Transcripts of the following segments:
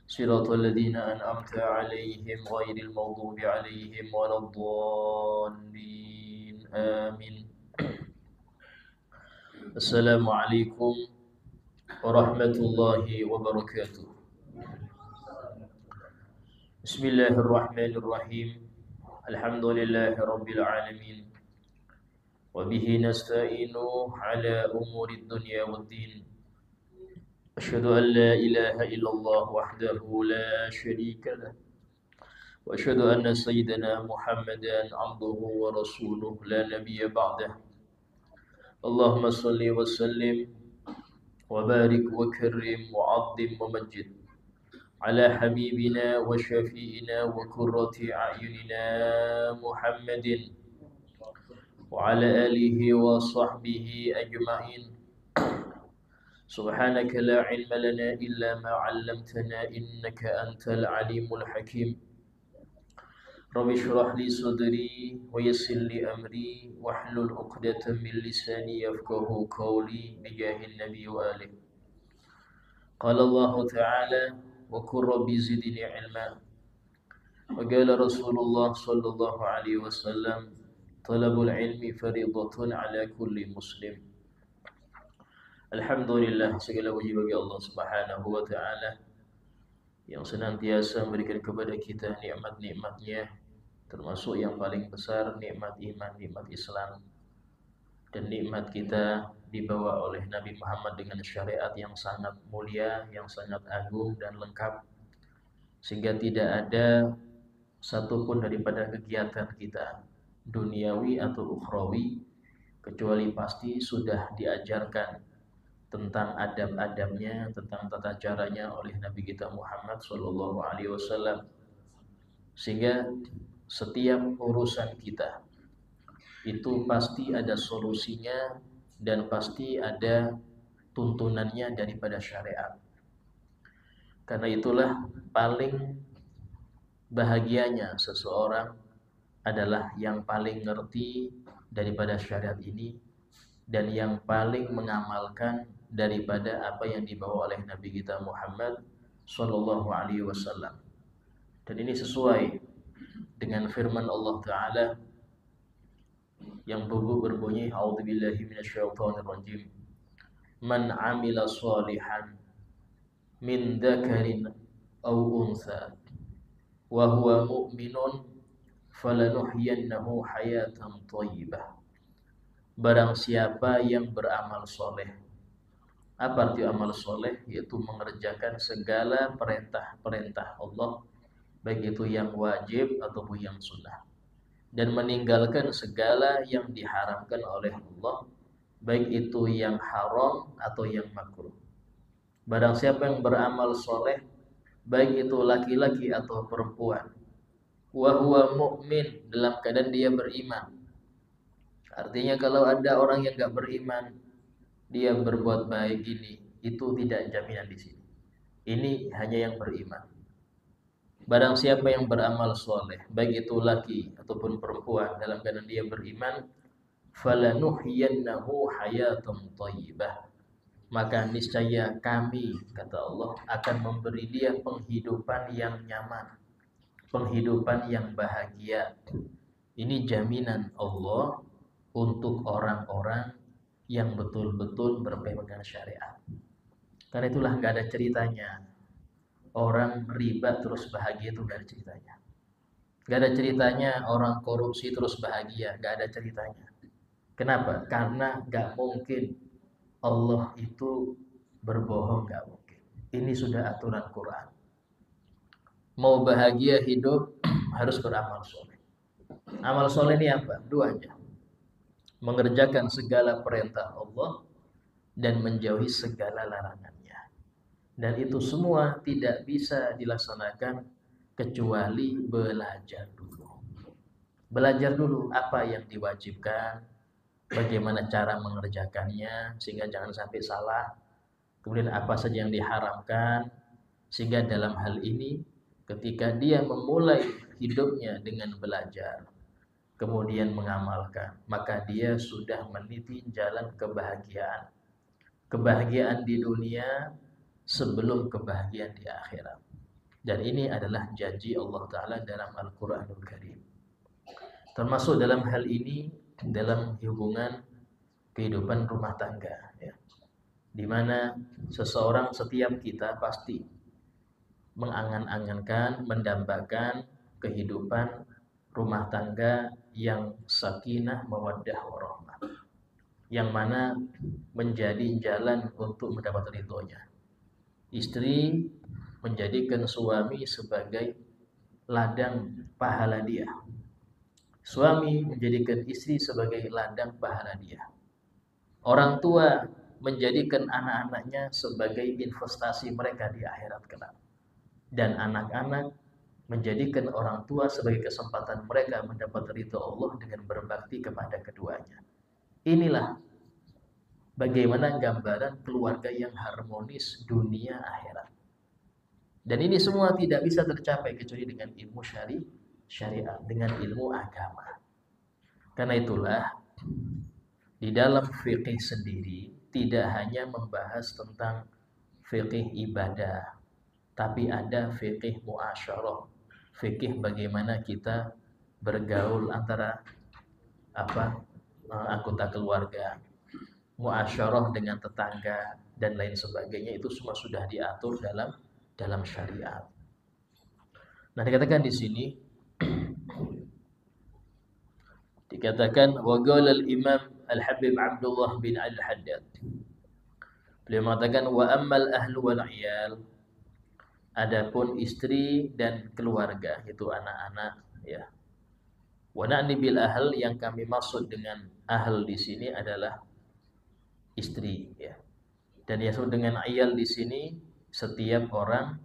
صراط الذين أنعمت عليهم غير المغضوب عليهم ولا الضالين آمين. السلام عليكم ورحمة الله وبركاته. بسم الله الرحمن الرحيم. الحمد لله رب العالمين، وبه نستعين على أمور الدنيا والدين. أشهد أن لا إله إلا الله وحده لا شريك له، وأشهد أن سيدنا محمدا عبده ورسوله لا نبي بعده. اللهم صل وسلم وبارك وكرم وعظم ومجد على حبيبنا وشفيئنا وقرة أعيننا محمد وعلى آله وصحبه أجمعين. سبحانك لا علم لنا إلا ما علمتنا إنك أنت العليم الحكيم. رب اشرح لي صدري ويسر لي أمري واحلل عقدة من لساني يفقه قولي بجاه النبي وآله. قال الله تعالى: وقل رب زدني علما. وقال رسول الله صلى الله عليه وسلم: طلب العلم فريضة على كل مسلم. Alhamdulillah, segala puji bagi Allah Subhanahu wa taala yang senantiasa memberikan kepada kita nikmat-nikmatnya, termasuk yang paling besar nikmat iman, nikmat Islam, dan nikmat kita dibawa oleh Nabi Muhammad dengan syariat yang sangat mulia, yang sangat agung dan lengkap, sehingga tidak ada satupun daripada kegiatan kita duniawi atau ukhrawi kecuali pasti sudah diajarkan tentang adab-adabnya, tentang tata caranya oleh Nabi kita Muhammad Sallallahu Alaihi Wasallam, sehingga setiap urusan kita itu pasti ada solusinya dan pasti ada tuntunannya daripada syariat. Karena itulah paling bahagianya seseorang adalah yang paling ngerti daripada syariat ini dan yang paling mengamalkan daripada apa yang dibawa oleh Nabi kita Muhammad Sallallahu Alaihi Wasallam. Dan ini sesuai dengan firman Allah Ta'ala yang berbunyi: A'udzubillahi minasyaitonirrajim. Man amila salihan min dzakarin aw untha wa huwa mu'minun falanuhyiyannahu hayatan thayyibah. Barang siapa yang beramal soleh. Apa arti amal soleh? Yaitu mengerjakan segala perintah-perintah Allah, baik itu yang wajib ataupun yang sunnah, dan meninggalkan segala yang diharamkan oleh Allah, baik itu yang haram atau yang makruh. Barang siapa yang beramal soleh, baik itu laki-laki atau perempuan, wa huwa mu'min, dalam keadaan dia beriman. Artinya kalau ada orang yang gak beriman, dia berbuat baik ini, itu tidak jaminan di sini. Ini hanya yang beriman. Barang siapa yang beramal soleh, baik itu laki ataupun perempuan, dalam keadaan dia beriman, falanuhyiyannahu hayatan thayyibah, maka niscaya kami, kata Allah, akan memberi dia penghidupan yang nyaman, penghidupan yang bahagia. Ini jaminan Allah untuk orang-orang yang betul-betul berpegang syariat. Karena itulah gak ada ceritanya orang riba terus bahagia, itu gak ada ceritanya. Gak ada ceritanya orang korupsi terus bahagia, gak ada ceritanya. Kenapa? Karena gak mungkin Allah itu berbohong, gak mungkin. Ini sudah aturan Quran. Mau bahagia hidup harus beramal soleh. Amal soleh ini apa? Dua aja. Mengerjakan segala perintah Allah dan menjauhi segala larangannya. Dan itu semua tidak bisa dilaksanakan kecuali belajar dulu. Belajar dulu apa yang diwajibkan, bagaimana cara mengerjakannya sehingga jangan sampai salah. Kemudian apa saja yang diharamkan, sehingga dalam hal ini ketika dia memulai hidupnya dengan belajar, kemudian mengamalkan, maka dia sudah meniti jalan kebahagiaan. Kebahagiaan di dunia sebelum kebahagiaan di akhirat. Dan ini adalah janji Allah Ta'ala dalam Al-Quranul Karim. Termasuk dalam hal ini, dalam hubungan kehidupan rumah tangga, ya, di mana seseorang, setiap kita pasti mengangan-angankan, mendambakan kehidupan rumah tangga yang sakinah, mawaddah, warahmah, yang mana menjadi jalan untuk mendapat ridhonya. Istri menjadikan suami sebagai ladang pahala dia. Suami menjadikan istri sebagai ladang pahala dia. Orang tua menjadikan anak-anaknya sebagai investasi mereka di akhirat kelak. Dan anak-anak menjadikan orang tua sebagai kesempatan mereka mendapat ridho Allah dengan berbakti kepada keduanya. Inilah bagaimana gambaran keluarga yang harmonis dunia akhirat. Dan ini semua tidak bisa tercapai kecuali dengan ilmu syariat, dengan ilmu agama. Karena itulah di dalam fikih sendiri tidak hanya membahas tentang fikih ibadah, tapi ada fikih muasyarah, fikih bagaimana kita bergaul antara anggota keluarga, muasyarah dengan tetangga dan lain sebagainya. Itu semua sudah diatur dalam syariat. Nah, dikatakan di sini dikatakan wa qala al-Imam Al-Habib Abdullah bin Al-Haddad. Beliau mengatakan wa ammal ahlu wal iyal, adapun istri dan keluarga, itu anak-anak, ya. Wa na'ni bil ahl, yang kami maksud dengan ahl di sini adalah istri, ya. Dan disebut dengan iyal di sini setiap orang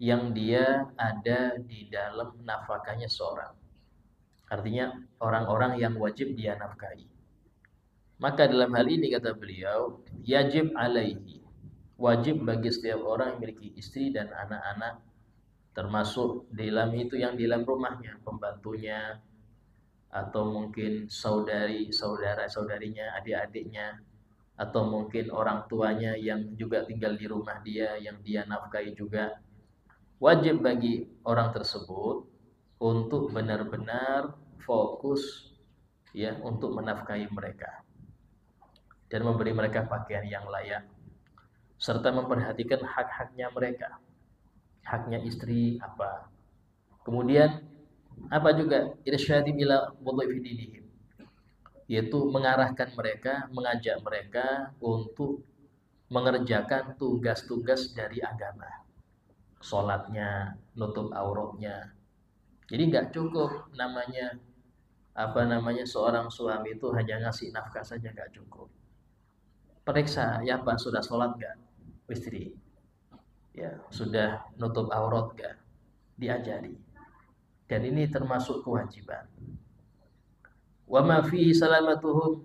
yang dia ada di dalam nafkahnya seorang. Artinya orang-orang yang wajib dia nafkahi. Maka dalam hal ini kata beliau, yajib alaihi, wajib bagi setiap orang yang memiliki istri dan anak-anak, termasuk dalam itu yang di dalam rumahnya, pembantunya, atau mungkin saudarinya, adik-adiknya, atau mungkin orang tuanya yang juga tinggal di rumah dia, yang dia nafkahi juga. Wajib bagi orang tersebut untuk benar-benar fokus, ya, untuk menafkahi mereka dan memberi mereka pakaian yang layak, serta memperhatikan hak-haknya mereka. Haknya istri apa, kemudian apa juga, irsyadi ila wadhifi dinihim, yaitu mengarahkan mereka, mengajak mereka untuk mengerjakan tugas-tugas dari agama. Sholatnya, nutup auratnya. Jadi nggak cukup namanya seorang suami itu hanya ngasih nafkah saja, nggak cukup. Periksa, ya Pak, sudah sholat nggak istri? Ya, sudah nutup aurat nggak? Diajari. Dan ini termasuk kewajiban. Wa ma fihi salamatuhum,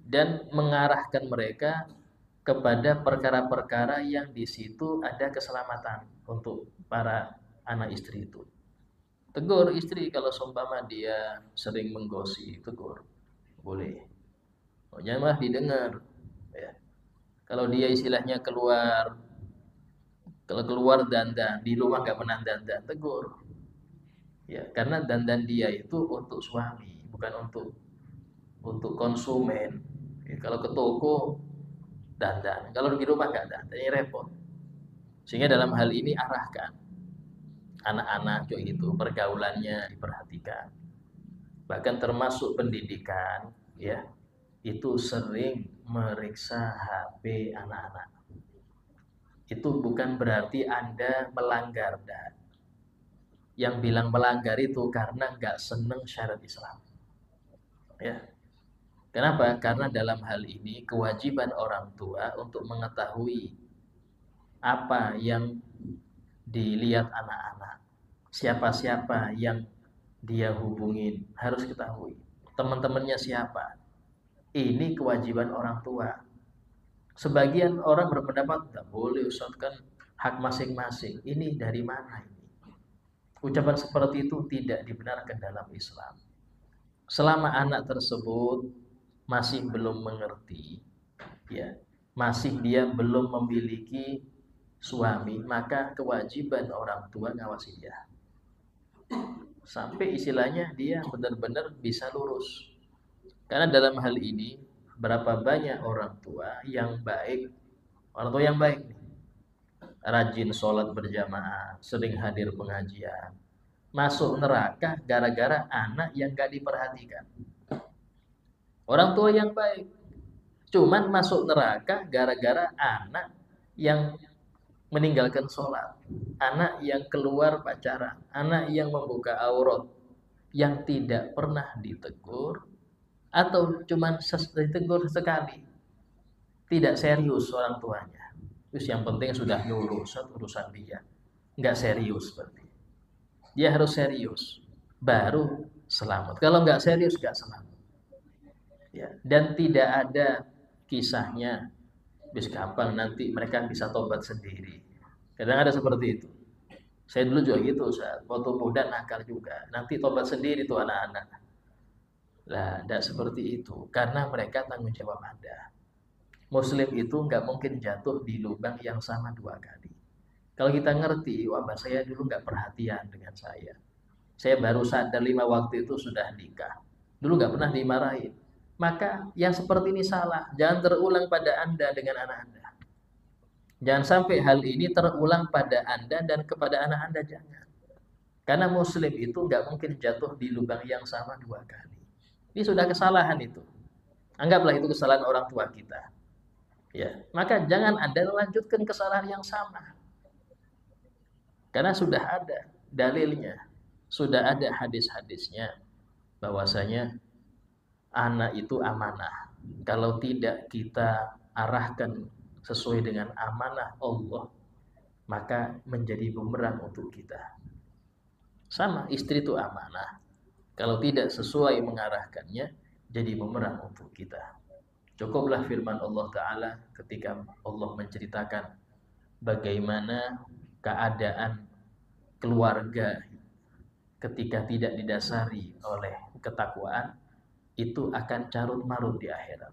dan mengarahkan mereka kepada perkara-perkara yang di situ ada keselamatan untuk para anak istri itu. Tegur istri kalau seumpama dia sering menggosi, tegur, boleh. Jangan malah didengar, ya. Kalau dia istilahnya keluar dandan, di rumah gak pernah dandan, tegur. Ya, karena dandan dia itu untuk suami, bukan untuk konsumen. Ya, kalau ke toko dandan, kalau di rumah gak dandan, ini repot. Sehingga dalam hal ini arahkan anak-anak juga itu, pergaulannya diperhatikan. Bahkan termasuk pendidikan, ya, itu sering meriksa HP anak-anak. Itu bukan berarti Anda melanggar, dan yang bilang melanggar itu karena nggak seneng syariat Islam, ya. Kenapa? Karena dalam hal ini kewajiban orang tua untuk mengetahui apa yang dilihat anak-anak, siapa-siapa yang dia hubungin, harus ketahui teman-temannya siapa. Ini kewajiban orang tua. Sebagian orang berpendapat tidak boleh, Ustaz, kan hak masing-masing. Ini dari mana ini? Ucapan seperti itu tidak dibenarkan dalam Islam. Selama anak tersebut masih belum mengerti, ya, masih dia belum memiliki suami, maka kewajiban orang tua ngawasi dia. Sampai istilahnya dia benar-benar bisa lurus. Karena dalam hal ini, berapa banyak orang tua yang baik, orang tua yang baik, rajin sholat berjamaah, sering hadir pengajian, masuk neraka gara-gara anak yang gak diperhatikan. Orang tua yang baik, cuman masuk neraka gara-gara anak yang meninggalkan sholat, anak yang keluar pacaran, anak yang membuka aurat, yang tidak pernah ditegur, atau cuman ditegur sekali, tidak serius orang tuanya. Terus yang penting sudah lulus, urusan dia, nggak serius berarti. Dia harus serius, baru selamat. Kalau nggak serius, nggak selamat. Ya. Dan tidak ada kisahnya, bis kapan nanti mereka bisa tobat sendiri. Kadang ada seperti itu. Saya dulu juga gitu, saat waktu muda nakal juga. Nanti tobat sendiri tuh anak-anak. Lah, tidak seperti itu. Karena mereka tanggung jawab ada. Muslim itu nggak mungkin jatuh di lubang yang sama 2 kali. Kalau kita ngerti, wah saya dulu nggak perhatian dengan saya. Saya baru sadar 5 waktu itu sudah nikah. Dulu nggak pernah dimarahin. Maka yang seperti ini salah. Jangan terulang pada Anda dengan anak Anda. Jangan sampai hal ini terulang pada Anda dan kepada anak Anda, jangan. Karena Muslim itu nggak mungkin jatuh di lubang yang sama 2 kali. Ini sudah kesalahan itu. Anggaplah itu kesalahan orang tua kita. Ya, maka jangan Anda lanjutkan kesalahan yang sama. Karena sudah ada dalilnya, sudah ada hadis-hadisnya bahwasanya anak itu amanah. Kalau tidak kita arahkan sesuai dengan amanah Allah, maka menjadi bumerang untuk kita. Sama, istri itu amanah. Kalau tidak sesuai mengarahkannya, jadi bumerang untuk kita. Cukuplah firman Allah Ta'ala ketika Allah menceritakan bagaimana keadaan keluarga ketika tidak didasari oleh ketakwaan, itu akan carut marut di akhirat.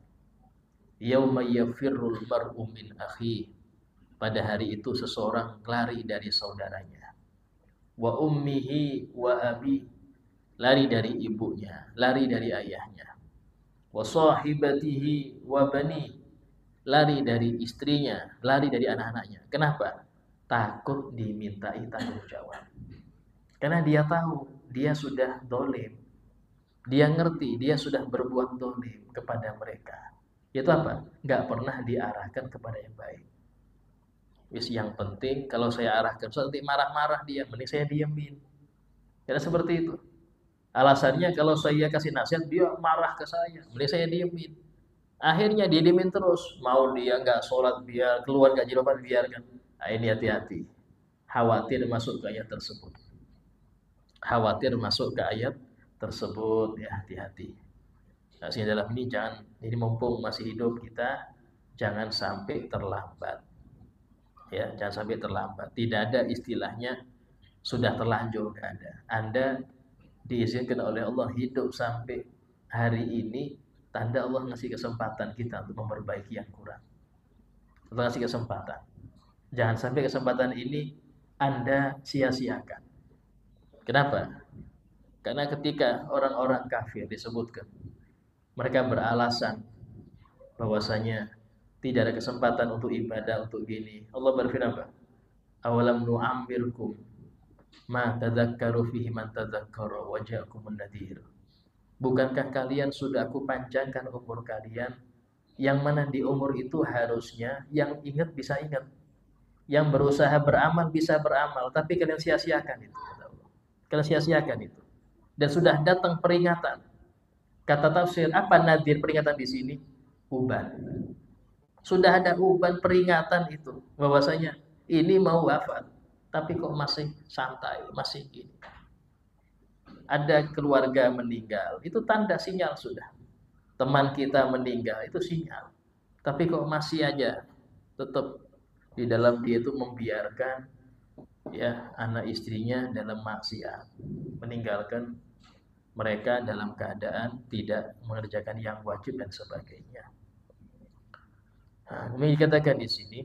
Yauma yafirrul mar'u min akhi. Pada hari itu seseorang lari dari saudaranya. Wa ummihi wa abi. Lari dari ibunya, lari dari ayahnya. Wa sahibatihi wa bani. Lari dari istrinya, lari dari anak-anaknya. Kenapa? Takut dimintai tanggung jawab. Karena dia tahu, dia sudah dolim. Dia ngerti, dia sudah berbuat dolim kepada mereka. Itu apa? Nggak pernah diarahkan kepada yang baik. Yang penting kalau saya arahkan, nanti marah-marah dia, mending saya diemin. Karena seperti itu. Alasannya kalau saya kasih nasihat, dia marah ke saya, mending saya diemin. Akhirnya dia diemin terus. Mau dia nggak sholat, biar keluar gaji jilbaban, biarkan. Nah, ini hati-hati. Khawatir masuk ke ayat tersebut. Khawatir masuk ke ayat tersebut, ya hati-hati. Nah, sehingga dalam ini jangan, ini mumpung masih hidup kita, jangan sampai terlambat. Ya, jangan sampai terlambat. Tidak ada istilahnya sudah terlanjur, nggak ada. Anda diizinkan oleh Allah hidup sampai hari ini, tanda Allah ngasih kesempatan kita untuk memperbaiki yang kurang. Allah ngasih kesempatan. Jangan sampai kesempatan ini Anda sia-siakan. Kenapa? Karena ketika orang-orang kafir disebutkan, mereka beralasan bahwasanya tidak ada kesempatan untuk ibadah, untuk gini. Allah berfirman apa? Awalam nu'ammirkum ma tadzakkaru fihi man tadzakkara wa ja'akumun nadhir. Bukankah kalian sudah aku panjangkan umur kalian, yang mana di umur itu harusnya yang ingat bisa ingat, yang berusaha beramal bisa beramal, tapi kalian sia-siakan itu. Kalian sia-siakan itu. Dan sudah datang peringatan. Kata tafsir, apa nadir peringatan di sini? Uban. Sudah ada uban peringatan itu, bahwasanya ini mau wafat, tapi kok masih santai, masih gini. Ada keluarga meninggal, itu tanda sinyal sudah. Teman kita meninggal, itu sinyal. Tapi kok masih aja tetap di dalam dia itu membiarkan ya anak istrinya dalam maksiat, meninggalkan mereka dalam keadaan tidak mengerjakan yang wajib dan sebagainya. Nah, ini dikatakan di sini,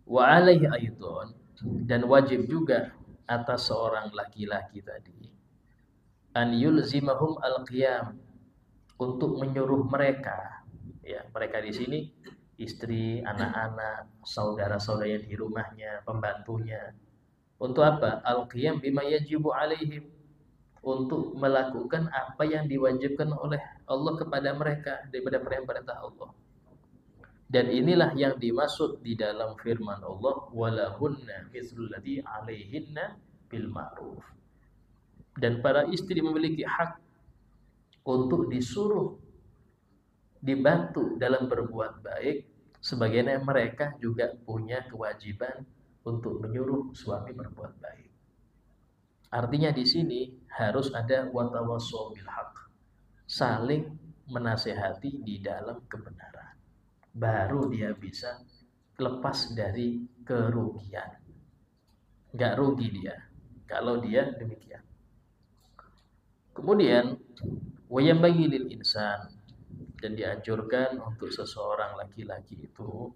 Wa alaihi aidon, dan wajib juga atas seorang laki-laki tadi an yulzimahum al-qiyam, untuk menyuruh mereka, ya mereka di sini istri, anak-anak, saudara-saudara di rumahnya, pembantunya, untuk apa? Al-qiyam bima yajibu alaihim, untuk melakukan apa yang diwajibkan oleh Allah kepada mereka daripada perintah Allah. Dan inilah yang dimaksud di dalam firman Allah, walahunna mithlul ladzi alaihinna bil ma'ruf. Dan para istri memiliki hak untuk disuruh, dibantu dalam berbuat baik, sebagaimana mereka juga punya kewajiban untuk menyuruh suami berbuat baik. Artinya di sini harus ada watawassaw bil haq, saling menasehati di dalam kebenaran. Baru dia bisa lepas dari kerugian. Nggak rugi dia kalau dia demikian. Kemudian wayambagi lil insan, dan dianjurkan untuk seseorang laki-laki itu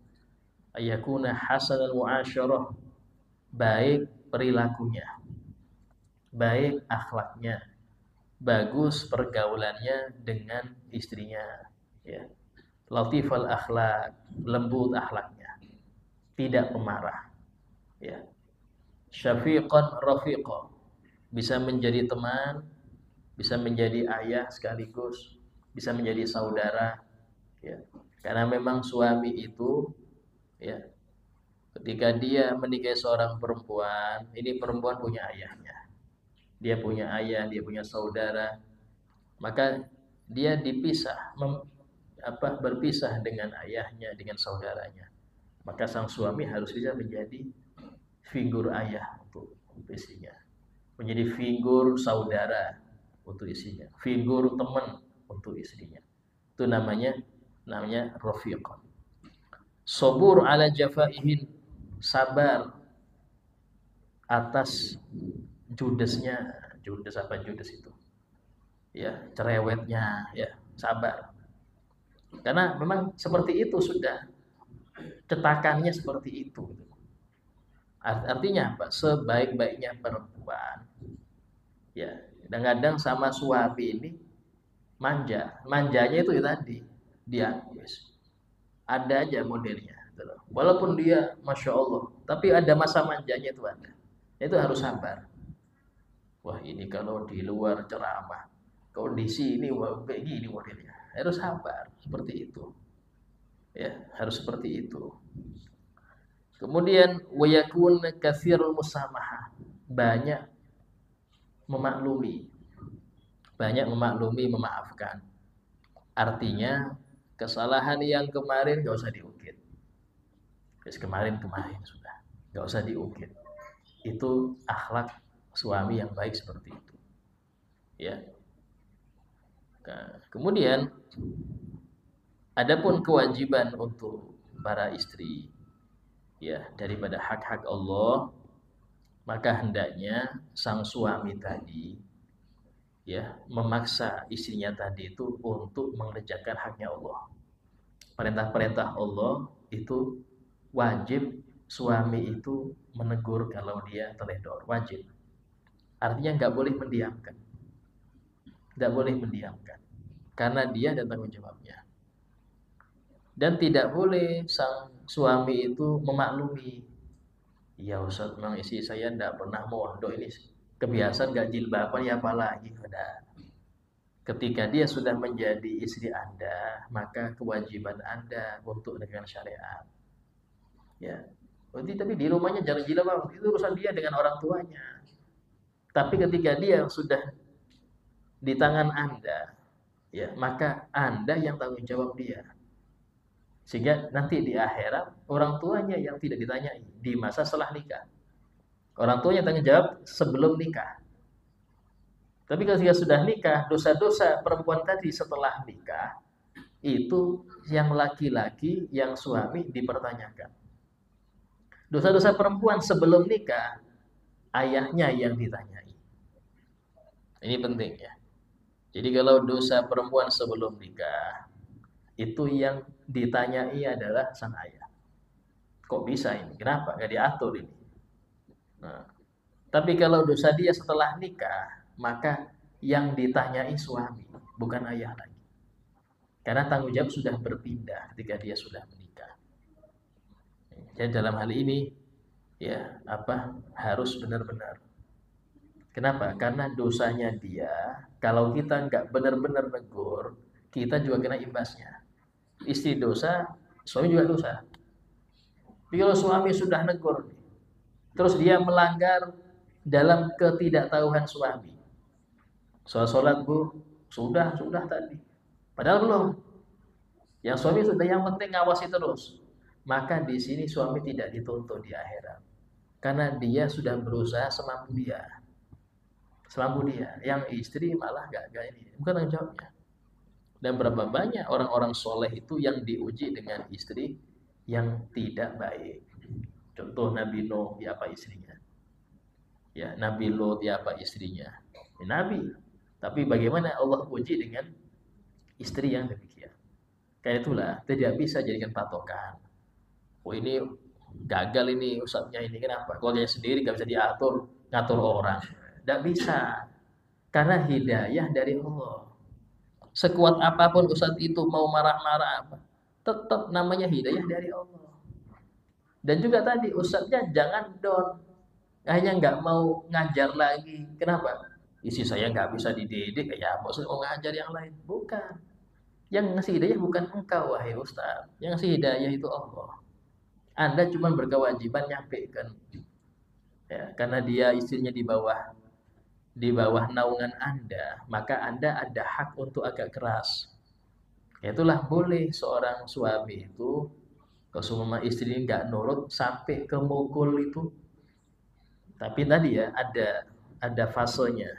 ayakuna hasanal muasyarah, baik perilakunya, baik akhlaknya, bagus pergaulannya dengan istrinya, ya. Latifal akhlak, lembut akhlaknya, tidak pemarah, ya. Syafiqan rafiqa, bisa menjadi teman, bisa menjadi ayah sekaligus, bisa menjadi saudara, ya. Karena memang suami itu, ya, ketika dia menikahi seorang perempuan, ini perempuan punya ayahnya, dia punya ayah, dia punya saudara, maka dia dipisah, berpisah dengan ayahnya, dengan saudaranya. Maka sang suami harus bisa menjadi figur ayah untuk istrinya, menjadi figur saudara untuk istrinya, figur teman untuk istrinya. Itu namanya rafiqan. Sabur ala jafaihin, sabar atas judesnya. Judes apa judes itu? Ya, cerewetnya, ya, sabar. Karena memang seperti itu sudah cetakannya seperti itu. Artinya apa? Sebaik-baiknya perempuan, ya, kadang-kadang sama suami ini manja. Manjanya itu tadi, dia ada aja modelnya. Walaupun dia Masya Allah, tapi ada masa manjanya itu ada. Itu harus sabar. Wah, ini kalau di luar ceramah, kalau di sini wah kayak gini modelnya. Harus sabar seperti itu. Ya, harus seperti itu. Kemudian wayakun katsirul musamahah, banyak memaklumi. Banyak memaklumi, memaafkan. Artinya kesalahan yang kemarin gak usah diungkit. Kemarin sudah, gak usah diungkit. Itu akhlak suami yang baik seperti itu. Ya. Nah, kemudian adapun kewajiban untuk para istri, ya, daripada hak-hak Allah, maka hendaknya sang suami tadi, ya, memaksa istrinya tadi itu untuk mengerjakan haknya Allah. Perintah-perintah Allah itu wajib suami itu menegur kalau dia teledor, wajib. Artinya nggak boleh mendiamkan, nggak boleh mendiamkan, karena dia ada tanggung jawabnya. Dan tidak boleh sang suami itu memaklumi. Ya Ustaz, memang istri saya nggak pernah mondok, ini kebiasaan nggak jilbaban, ya apalagi. Ketika dia sudah menjadi istri Anda, maka kewajiban Anda untuk dengan syariat. Ya. Berarti tapi di rumahnya jangan jilbab, itu urusan dia dengan orang tuanya. Tapi ketika dia sudah di tangan Anda, ya, maka Anda yang tanggung jawab dia. Sehingga nanti di akhirat orang tuanya yang tidak ditanyai di masa setelah nikah. Orang tuanya tanggung jawab sebelum nikah. Tapi ketika sudah nikah, dosa-dosa perempuan tadi setelah nikah, itu yang laki-laki, yang suami dipertanyakan. Dosa-dosa perempuan sebelum nikah, ayahnya yang ditanyai. Ini penting ya. Jadi kalau dosa perempuan sebelum nikah, itu yang ditanyai adalah sang ayah. Kok bisa ini? Kenapa nggak diatur ini? Nah, tapi kalau dosa dia setelah nikah, maka yang ditanyai suami, bukan ayah lagi. Karena tanggung jawab sudah berpindah ketika dia sudah menikah. Jadi dalam hal ini, ya harus benar-benar. Kenapa? Karena dosanya dia, kalau kita nggak benar-benar negur, kita juga kena imbasnya. Istri dosa, suami juga dosa. Tapi kalau suami sudah negur, terus dia melanggar dalam ketidaktahuan suami. Soal sholat bu, sudah tadi. Padahal belum. Yang suami sudah, yang penting ngawasi terus. Maka di sini suami tidak dituntut di akhirat. Karena dia sudah berusaha semampu dia. Yang istri malah gak ini, bukan tanggung jawabnya. Dan berapa banyak orang-orang soleh itu yang diuji dengan istri yang tidak baik. Contoh Nabi Nuh, ya apa istrinya? Ya, Nabi Lot, ya apa istrinya? Ya, Nabi. Tapi bagaimana Allah uji dengan istri yang demikian? Kayak itulah, tidak bisa jadikan patokan. Oh ini gagal ini ustadznya ini, kenapa? Keluarganya sendiri gak bisa diatur, ngatur orang. Tidak bisa. Karena hidayah dari Allah. Sekuat apapun ustadz itu mau marah-marah apa, tetap namanya hidayah dari Allah. Dan juga tadi ustadznya jangan down, hanya nggak mau ngajar lagi. Kenapa? Isi saya nggak bisa dididik, ya maksud mau ngajar yang lain. Bukan. Yang ngasih hidayah bukan engkau wahai ustadz. Yang ngasih hidayah itu Allah. Anda cuma berkewajiban nyampaikan. Ya, karena dia istrinya di bawah naungan Anda, maka Anda ada hak untuk agak keras. Itulah boleh seorang suami itu, kalau semua istri nggak nurut sampai ke mukul itu. Tapi tadi ya ada fasenya.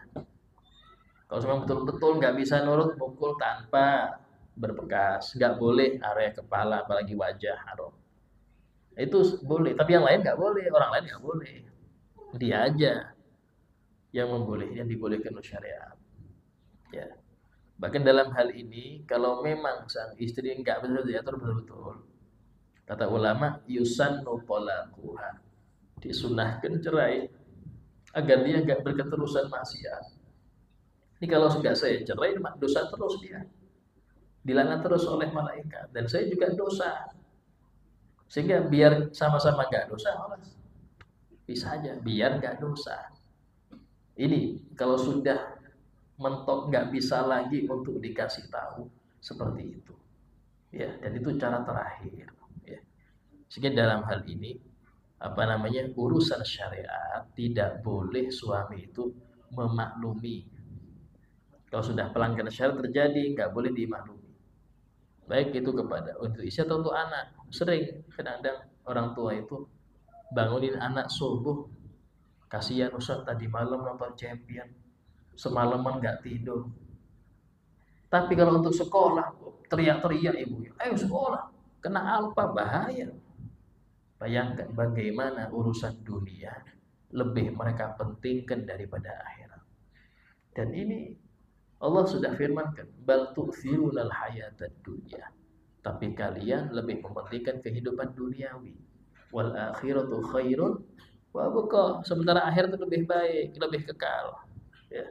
Kalau semua betul-betul nggak bisa nurut, mukul tanpa berbekas, nggak boleh area kepala apalagi wajah haram. Itu boleh, tapi yang lain nggak boleh, orang lain nggak boleh. Dia aja yang dibolehkan oleh syariat. Ya. Bahkan dalam hal ini, kalau memang sang istri nggak betul diatur betul-betul, kata ulama, yusannu talaquha, disunahkan cerai agar dia nggak berketerusan maksiat. Ini kalau sudah saya cerai, dosa terus dia, dilaknat terus oleh malaikat, dan saya juga dosa. Sehingga biar sama-sama nggak dosa, bisa aja, biar nggak dosa. Ini kalau sudah mentok nggak bisa lagi untuk dikasih tahu seperti itu, ya. Dan itu cara terakhir, ya. Sehingga dalam hal ini urusan syariat tidak boleh suami itu memaklumi. Kalau sudah pelanggaran syariat terjadi, nggak boleh dimaklumi. Baik itu untuk istri atau untuk anak. Sering kadang-kadang orang tua itu bangunin anak subuh, kasihan Ustaz tadi malam nonton champion, semalaman nggak tidur. Tapi kalau untuk sekolah, teriak-teriak ibunya, ayo sekolah, kena alpa, bahaya. Bayangkan bagaimana urusan dunia lebih mereka pentingkan daripada akhirat. Dan ini Allah sudah firmankan, bal tu'thirunal hayatad dunya. Tapi kalian lebih mementingkan kehidupan duniawi. Wal akhiratu khairun wa abqa. Sementara akhirat itu lebih baik, lebih kekal. Ya.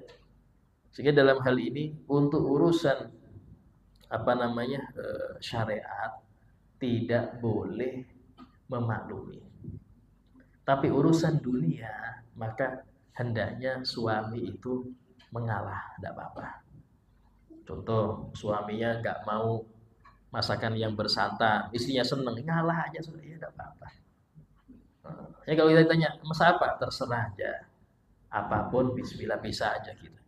Sehingga dalam hal ini untuk urusan syariat tidak boleh memaklumi. Tapi urusan dunia, maka hendaknya suami itu mengalah, tidak apa-apa. Contoh, suaminya nggak mau masakan yang bersantan, istrinya seneng, ngalah aja sudah, ya tidak apa-apa. Ya kalau kita tanya, masak apa? Terserah aja. Apapun bismillah, bisa aja kita.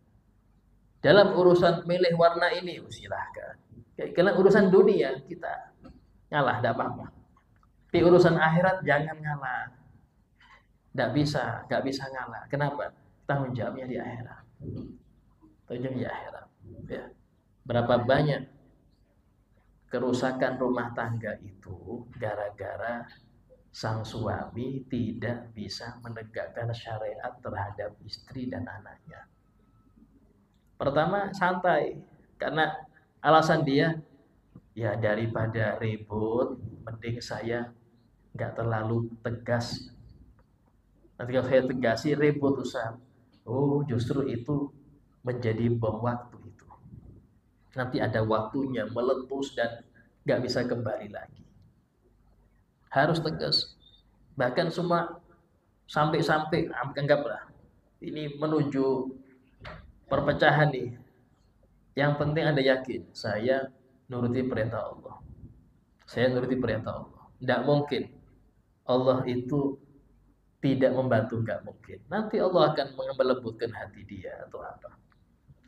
Dalam urusan milih warna ini, silahkan. Kalau urusan dunia kita ngalah, tidak apa-apa. Tapi urusan akhirat jangan ngalah. Nggak bisa ngalah. Kenapa? Tanggung jawabnya di akhirat. Tanggung jawabnya di akhirat. Ya. Berapa banyak kerusakan rumah tangga itu gara-gara sang suami tidak bisa menegakkan syariat terhadap istri dan anaknya. Pertama, santai. Karena alasan dia, ya daripada ribut, mending saya nggak terlalu tegas. Nanti kalau saya tegasi ribut Ustaz. Oh, justru itu menjadi bom waktu itu. Nanti ada waktunya meletus dan nggak bisa kembali lagi. Harus tegas. Bahkan semua sampai-sampai anggaplah ini menuju perpecahan nih. Yang penting Anda yakin, saya nuruti perintah Allah. Saya nuruti perintah Allah. Tidak mungkin Allah itu tidak membantu, nggak mungkin. Nanti Allah akan melembutkan hati dia atau apa.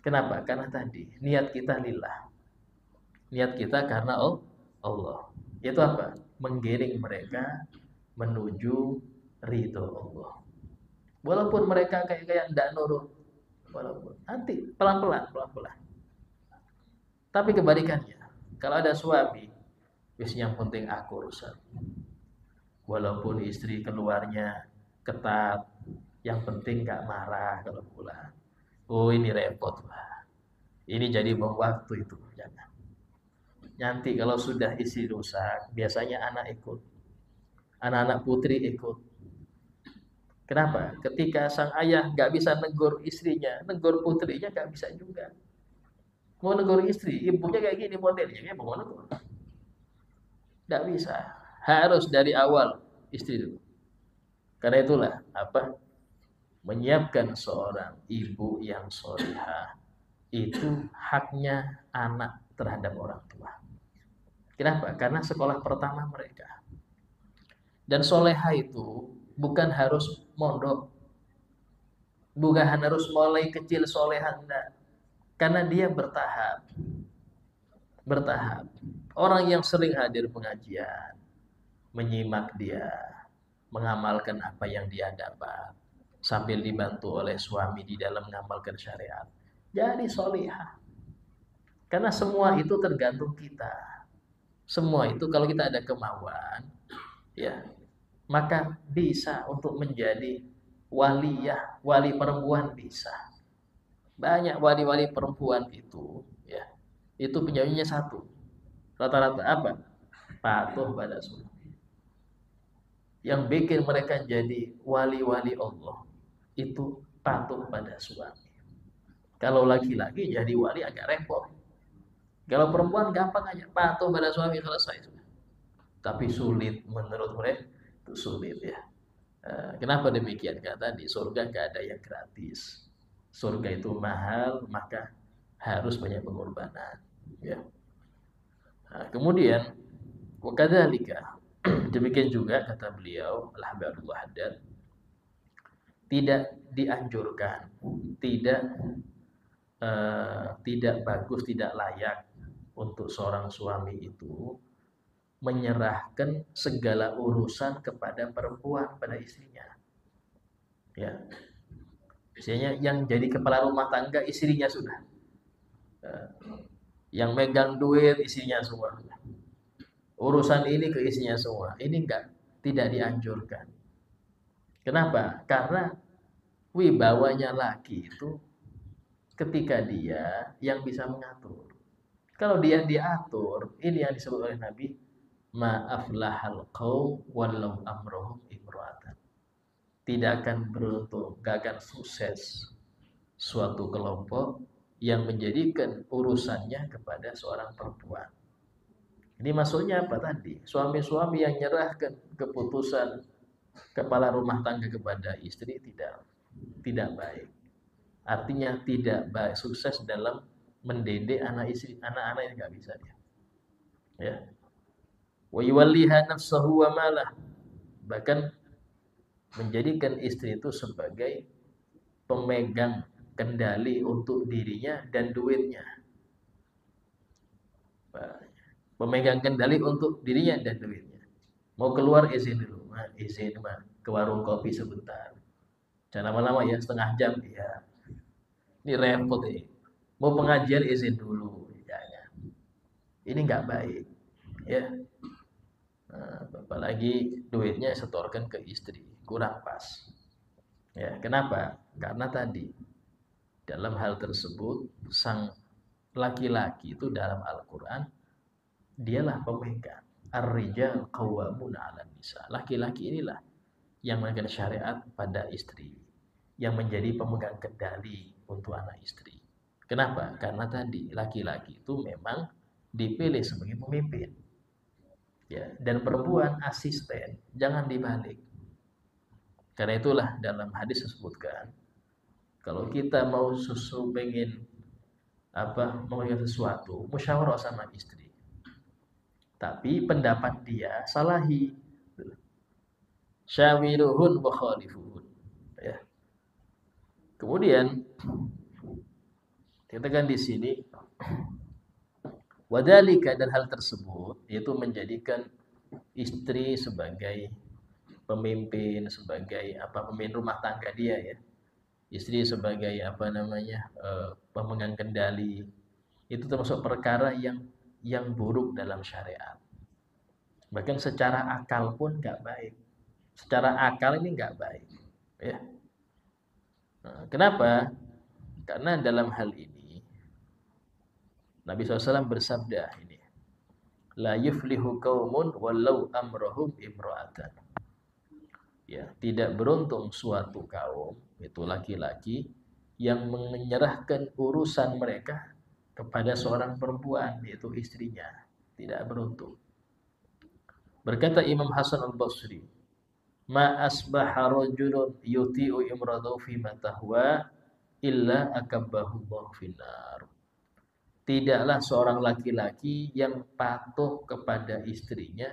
Kenapa? Karena tadi niat kita lillah. Niat kita karena Allah. Itu apa? Menggiring mereka menuju ridho Allah. Walaupun mereka kayak tidak nurut, walaupun nanti pelan-pelan. Tapi kebalikannya, kalau ada suami, wis yang penting aku Ustaz. Walaupun istri keluarnya ketat, yang penting nggak marah kalau pulang. Oh ini repot lah. Ini jadi bom waktu itu, jangan. Nanti kalau sudah istri rusak, biasanya anak ikut. Anak-anak putri ikut. Kenapa? Ketika sang ayah nggak bisa negur istrinya, negur putrinya nggak bisa juga. Mau negur istri, ibunya kayak gini modelnya, mau negur. Nggak bisa. Harus dari awal istri dulu. Karena itulah apa? Menyiapkan seorang ibu yang sholihah itu haknya anak terhadap orang tua. Kenapa? Karena sekolah pertama mereka. Dan sholihah itu bukan harus mondok, bukan harus mulai kecil sholihah, enggak. Karena dia bertahap. Orang yang sering hadir pengajian, menyimak dia, mengamalkan apa yang dia dapat, sambil dibantu oleh suami di dalam mengamalkan syariat. Jadi sholihah. Karena semua itu tergantung kita. Semua itu kalau kita ada kemauan, ya, maka bisa untuk menjadi waliyah, wali perempuan bisa. Banyak wali-wali perempuan itu, ya, itu penjauhnya satu. Rata-rata apa? Patuh pada sunnah. Yang bikin mereka jadi wali-wali Allah itu patuh pada suami. Kalau laki-laki jadi wali agak repot. Kalau perempuan gampang aja, patuh pada suami selesai. Tapi sulit menurut mereka, itu sulit ya. Kenapa demikian? Karena di surga gak ada yang gratis. Surga itu mahal, maka harus banyak pengorbanan. Ya. Nah, kemudian, wakadzalika, demikian juga kata beliau, Al-Habib Abdullah Haddad, tidak dianjurkan, tidak bagus, tidak layak untuk seorang suami itu menyerahkan segala urusan kepada perempuan, pada istrinya. Ya, biasanya yang jadi kepala rumah tangga istrinya sudah, yang megang duit istrinya semua, urusan ini ke istrinya semua. Ini tidak dianjurkan. Kenapa? Karena wibawanya laki itu ketika dia yang bisa mengatur. Kalau dia diatur, ini yang disebut oleh Nabi, ma'aflahal qaum walau amrohum imro'atan. Tidak akan beruntung, gak akan sukses suatu kelompok yang menjadikan urusannya kepada seorang perempuan. Ini maksudnya apa tadi? Suami-suami yang menyerahkan keputusan kepala rumah tangga kepada istri tidak baik. Artinya tidak baik, sukses dalam mendidik anak-anak yang nggak bisa dia. Ya. Wa yuwalliha nafsahu wa malah. Bahkan menjadikan istri itu sebagai pemegang kendali untuk dirinya dan duitnya. Pemegang kendali untuk dirinya dan duitnya. Mau keluar izin dulu, izin ke warung kopi sebentar. Jangan lama-lama ya, setengah jam ya. Ini repot ini. Mau pengajian izin dulu, jangan. Ini nggak baik, ya. Apalagi duitnya setorkan ke istri, kurang pas. Ya, kenapa? Karena tadi dalam hal tersebut sang laki-laki itu dalam Al-Quran dialah pemegang. ar-rijal qawwamuna 'alan nisa. Laki-laki inilah yang menegakkan syariat pada istri, yang menjadi pemegang kendali untuk anak istri. Kenapa? Karena tadi laki-laki itu memang dipilih sebagai pemimpin. Ya, dan perempuan asisten, jangan dibalik. Karena itulah dalam hadis disebutkan, kalau kita mau pengen mengingat sesuatu, musyawarah sama istri. Tapi pendapat dia salahi. Syawiruhun wa khalifuhun. Ya. Kemudian katakan di sini wadhalika, dan hal tersebut yaitu menjadikan istri sebagai pemimpin, sebagai pemimpin rumah tangga dia ya. Istri sebagai pemegang kendali. Itu termasuk perkara yang buruk dalam syariat. Bahkan secara akal pun nggak baik. Secara akal ini nggak baik. Ya. Nah, kenapa? Karena dalam hal ini Nabi SAW bersabda ini, la yuflihu qaumun walau amrohum imra'atan. Ya, tidak beruntung suatu kaum, itu laki-laki, yang menyerahkan urusan mereka kepada seorang perempuan, yaitu istrinya. Tidak beruntung. Berkata Imam Hasan al-Basri, ma asbaha rajulun yuti'u imradahu fi ma tahwa illa akabbahu Allah finnar. Tidaklah seorang laki-laki yang patuh kepada istrinya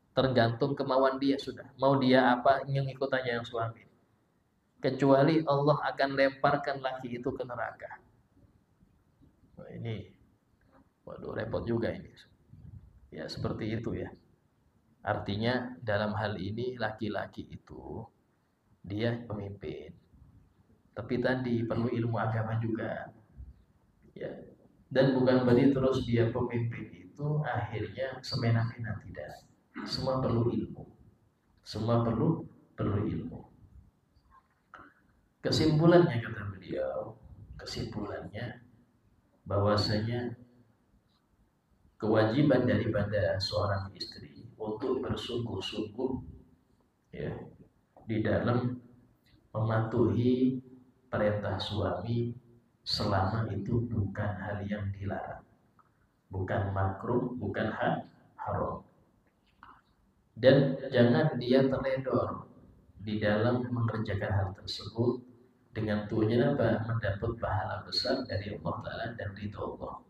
tergantung kemauan dia sudah. Mau dia apa, yang ikutannya yang suami. Kecuali Allah akan lemparkan laki itu ke neraka. Nah, ini waduh repot juga ini. Ya seperti itu ya. Artinya dalam hal ini laki-laki itu dia pemimpin. Tapi tadi perlu ilmu agama juga. Ya. Dan bukan berarti terus dia pemimpin itu akhirnya semena-mena, tidak. Semua perlu ilmu. Semua perlu ilmu. Kesimpulannya kata beliau, bahwasanya kewajiban daripada seorang istri untuk bersungguh-sungguh ya di dalam mematuhi perintah suami selama itu bukan hal yang dilarang, bukan makruh, bukan haram. Dan jangan dia terledor di dalam mengerjakan hal tersebut dengan tujuan mendapat pahala besar dari Allah Ta'ala dan ridho Allah.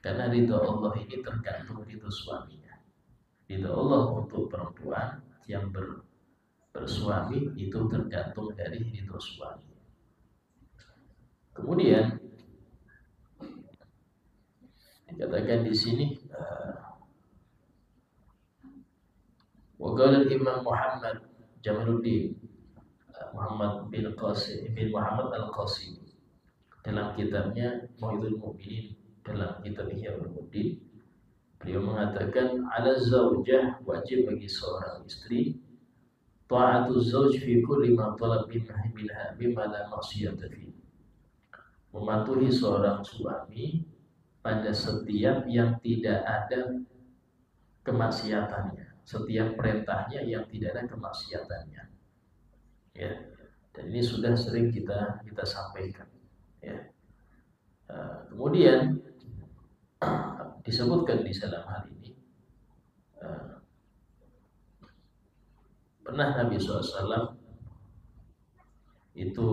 Karena ridho Allah ini tergantung ridho suaminya. Ridho Allah untuk perempuan yang bersuami itu tergantung dari ridho suami. Kemudian dikatakan di sini waqala Imam Muhammad Jamaluddin Muhammad bin Muhammad Al-Qasim dalam kitabnya Mau'idul Mu'minin, dalam kitab Ihya Ulumuddin, beliau mengatakan ala zaujah, wajib bagi seorang istri ta'atu zauj fi kulli ma talab minha bima la ma'siyata fi, mematuhi seorang suami pada setiap yang tidak ada kemaksiatannya, setiap perintahnya yang tidak ada kemaksiatannya. Ya, dan ini sudah sering kita sampaikan. Ya. Kemudian disebutkan di dalam hal ini pernah Nabi SAW itu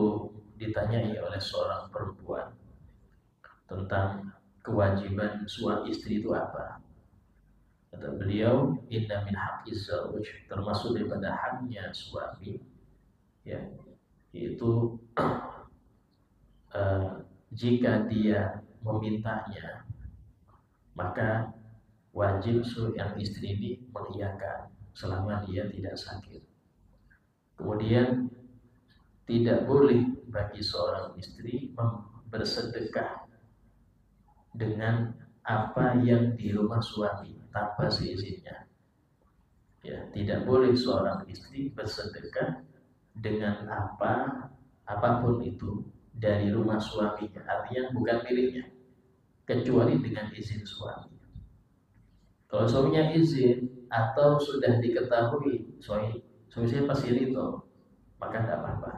ditanyai oleh seorang perempuan tentang kewajiban suami istri itu apa. Kata beliau, inna min haqqiz zawj, termasuk daripada haknya suami, ya, yaitu jika dia memintanya, maka wajib yang istri ini mengiyakan selama dia tidak sakit. Kemudian tidak boleh bagi seorang istri bersedekah dengan apa yang di rumah suami tanpa seizinnya. Ya, tidak boleh seorang istri bersedekah dengan apapun itu dari rumah suaminya, artinya bukan miliknya, kecuali dengan izin suami. Kalau suaminya izin, atau sudah diketahui suami saya pasti ridho, maka tidak apa-apa.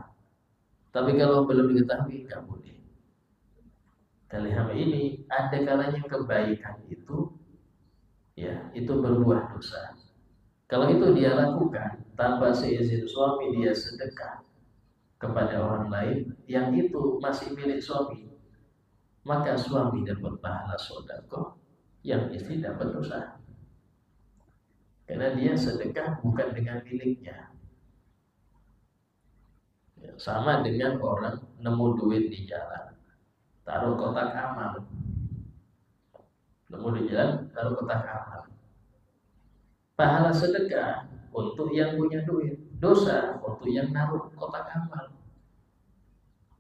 Tapi kalau belum diketahui nggak boleh. Dalam ini ada kalanya kebaikan itu ya itu berbuah dosa. Kalau itu dia lakukan tanpa seizin suami, dia sedekah kepada orang lain yang itu masih milik suami, maka suami dapat pahala sedekah, yang istri dapat dosa. Karena dia sedekah bukan dengan miliknya. Ya, sama dengan orang nemu duit di jalan, taruh kotak amal. Nemu di jalan, taruh kotak amal. Pahala sedekah untuk yang punya duit, dosa untuk yang naruh kotak amal.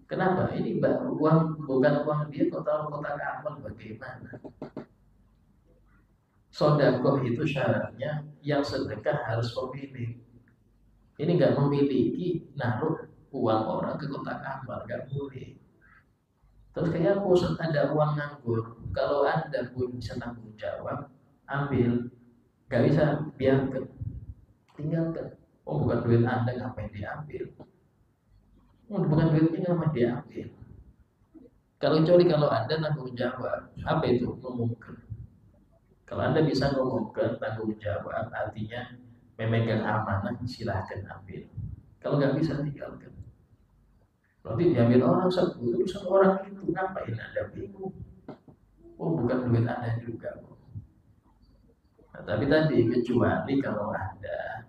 Kenapa? Ini uang, bukan uang dia, kok taruh kotak amal, bagaimana? Sodakoh itu syaratnya yang sedekah harus pemilik. Ini nggak memiliki, naruh uang orang ke kotak amal, nggak boleh. Terus kayak pusat ada uang nganggur, kalau Anda pun bisa tanggung jawab, ambil. Nggak bisa, biarkan, tinggalkan. Oh, bukan duit Anda, ngapain diambil? Oh, bukan duitnya, ngapain diambil? Kecuali kalau Anda tanggung jawab, apa itu? Ngumumkan. Kalau Anda bisa ngumumkan tanggung jawab, artinya memegang amanah, silahkan ambil. Kalau nggak bisa, tinggalkan. Nanti diambil orang satu, urusan orang itu, ngapain Anda bingung? Oh, bukan duit Anda juga. Nah, tapi tadi kecuali kalau Anda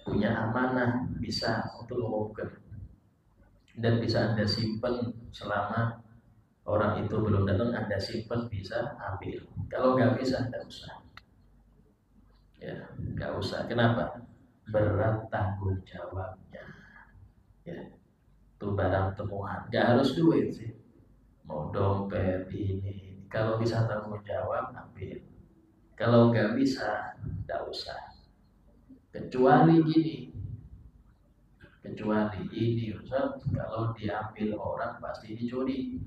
punya amanah, bisa untuk mengumumkan dan bisa Anda simpan selama orang itu belum datang, Anda simpan, bisa ambil. Kalau nggak bisa, nggak usah. Ya, nggak usah. Kenapa? Berat tanggung jawabnya. Ya, itu barang temuan. Nggak harus duit sih. Mau dompet ini. Kalau bisa tanggung jawab, ambil. Kalau nggak bisa, nggak usah. Kecuali ini Ustaz, kalau diambil orang pasti dicuri.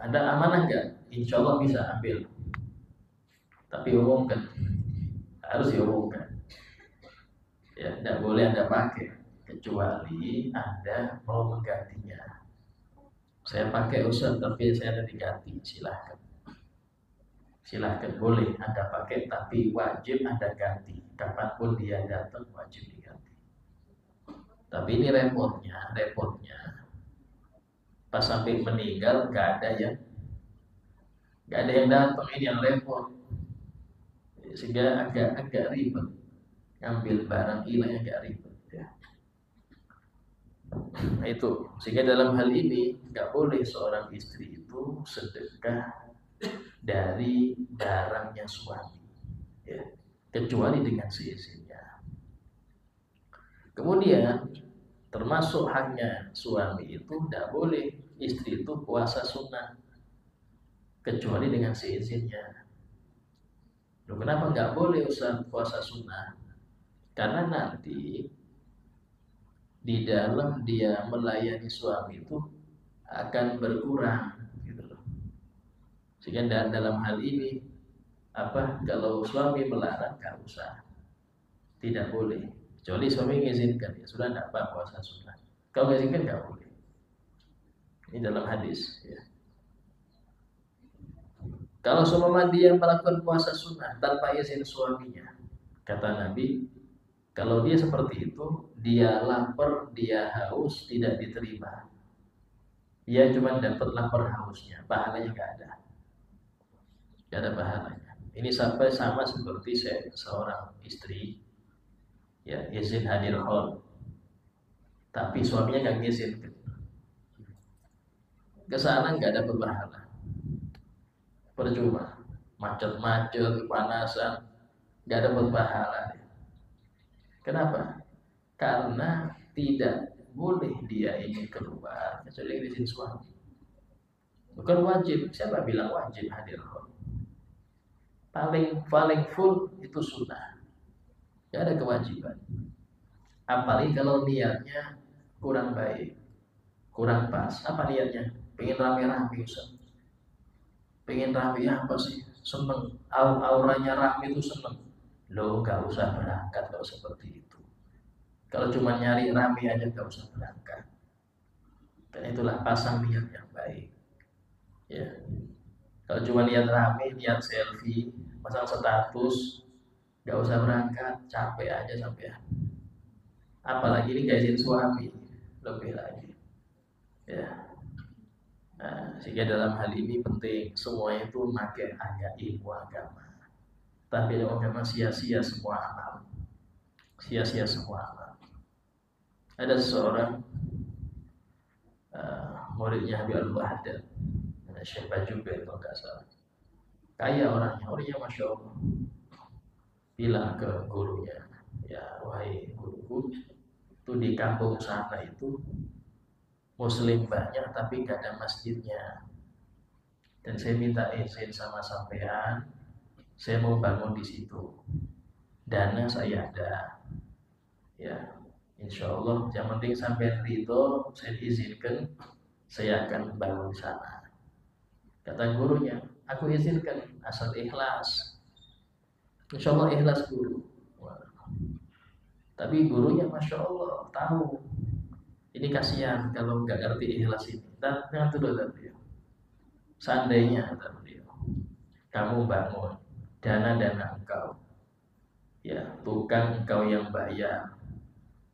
Ada amanah nggak? Insya Allah bisa ambil. Tapi umumkan, harus diumumkan. Ya, tidak boleh Anda pakai kecuali Anda mau menggantinya. Saya pakai Ustaz, tapi saya ada diganti, silahkan. Silahkan, boleh Anda pakai, tapi wajib Anda ganti. Kapanpun dia datang, wajib diganti. Tapi ini repotnya. Pas sampai meninggal, nggak ada yang datang, ini yang repot. Sehingga agak ribet. Ngambil barang hilang agak ribet. Ya. Nah, itu. Sehingga dalam hal ini, nggak boleh seorang istri itu sedekah dari barangnya suami, ya, kecuali dengan seizinnya. Kemudian termasuk haknya suami itu tidak boleh istri itu puasa sunnah kecuali dengan seizinnya. Loh, kenapa nggak boleh Ustaz puasa sunnah? Karena nanti di dalam dia melayani suami itu akan berkurang. Sehingga dalam hal ini kalau suami melarang nggak usah, tidak boleh. Kecuali suami mengizinkan, ya sudah tidak apa puasa sunnah. Kalau mengizinkan nggak boleh. Ini dalam hadis. Ya. Kalau seumpama dia melakukan puasa sunnah tanpa izin suaminya, kata Nabi, kalau dia seperti itu, dia lapar, dia haus, tidak diterima. Dia cuma dapat lapar hausnya, pahalanya nggak ada. Tidak ada pahalanya. Ini sampai sama seperti seorang istri, ya, izin hadir haul, tapi suaminya nggak ngizin. Kesana nggak dapat pahala, percuma, macet-macet, kepanasan, nggak dapat pahala. Kenapa? Karena tidak boleh dia ingin keluar kecuali izin suami. Bukan wajib. Siapa bilang wajib hadir haul? Paling full itu sunnah. Tidak ada kewajiban. Apalagi kalau niatnya kurang baik, kurang pas. Apa niatnya? Pengen rame-rame Ustaz. Pengen rame apa sih? seneng, auranya rame itu seneng. Lo nggak usah berangkat kalau seperti itu. Kalau cuma nyari rame aja nggak usah berangkat. Dan itulah pasang niat yang baik. Ya, kalau cuma niat rame, niat selfie, pasang status, nggak usah berangkat, capek aja sampai. Apalagi ini gak izin suami, lebih lagi. Ya. Nah, sehingga dalam hal ini penting semuanya itu pakai ayat ilmu agama. Tapi ilmu agama sia-sia semua amal. Sia-sia semua amal. Ada seseorang muridnya Habib Al-Wahdan, Syekh Bajuber kalau nggak salah. Kaya orangnya Masya Allah. Bilang ke gurunya, ya wahai guruku, itu di kampung sana itu Muslim banyak tapi gak ada masjidnya. Dan saya minta izin sama sampean, saya mau bangun di situ. Dana saya ada, ya insya Allah. Yang penting sampean ridho, saya izinkan, saya akan bangun di sana. Kata gurunya, aku izinkan asal ikhlas. Insya Allah ikhlas guru. Tapi gurunya Masya Allah tahu. Ini kasihan kalau nggak ngerti ikhlas ini. Jangan tuduh tadi. Seandainya tadi kamu bangun dana engkau, ya tukang engkau yang bayar,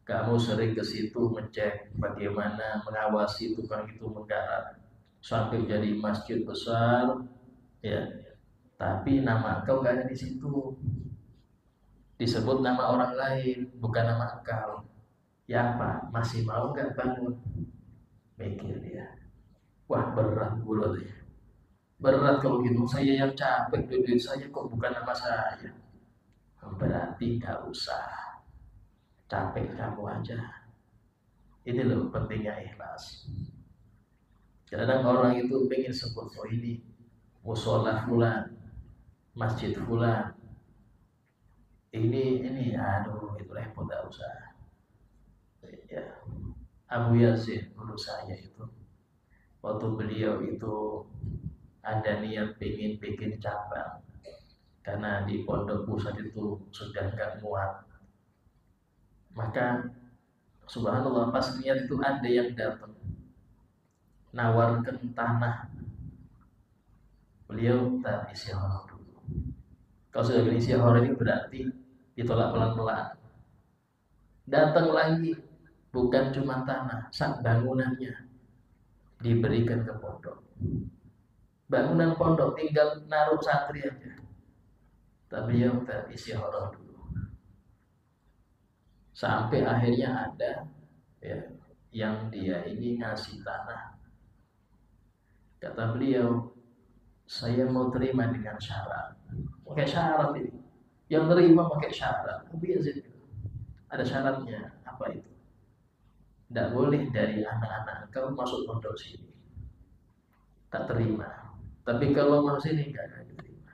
kamu sering ke situ ngecek bagaimana mengawasi tukang itu menggarap sampai jadi masjid besar, ya. Tapi nama engkau nggak ada di situ, disebut nama orang lain, bukan nama engkau. Ya apa? Masih mau nggak bangun? Mikir dia. Wah berat pula deh. Berat kalau gitu, saya yang capek, duit saya kok bukan nama saya. Berarti nggak usah, capek kamu aja. Ini loh pentingnya ikhlas. Kadang orang itu pengen sebut, oh ini musola fulan, masjid fulan, ini aduh itu repot, nggak usah. Ya, Abu Yazid guru saya itu, waktu beliau itu ada niat pengen bikin cabang, karena di pondok pusat itu sudah nggak muat. Maka subhanallah pas niat itu ada yang datang nawarkan tanah. Beliau tak isyarah dulu. Kalau sudah isyarah ini berarti ditolak pelan-pelan. Datang lagi, bukan cuma tanah, sak bangunannya diberikan ke pondok. Bangunan pondok tinggal naruh santri aja. Tapi yang tak isyarah dulu. Sampai akhirnya ada ya, yang dia ini ngasih tanah. Kata beliau, saya mau terima dengan syarat. Pakai syarat ini. Yang terima pakai syarat. Tapi ada syaratnya. Apa itu? Tidak boleh dari anak-anak kau masuk pondok sini. Tak terima. Tapi kalau mau sini enggak akan diterima.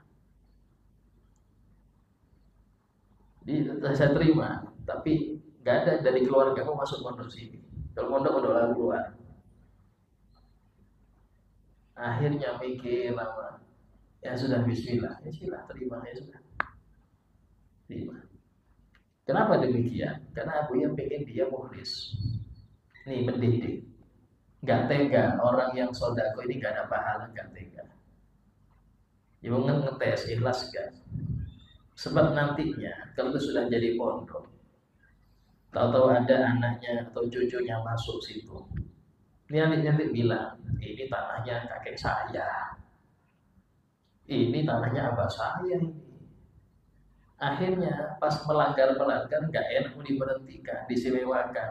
Saya terima, tapi nggak ada dari keluarga kamu masuk pondok sini. Kalau pondok lalu keluar. Akhirnya mikir lama. Ya sudah bismillah, terima ya sudah. Terima. Kenapa demikian? Karena aku yang pengen dia mukhlis. Nih mendidik. Gak tega orang yang sodako ini gak ada pahala, gak tega. Ya ngetes ikhlas gak? Sebab nantinya kalau itu sudah jadi pondok, tahu-tahu ada anaknya atau cucunya masuk situ. Ini nanti bilang, ini tanahnya kakek saya. Ini tanahnya abah saya ini. Akhirnya pas melanggar nggak enak mau diberhentikan, disewakan,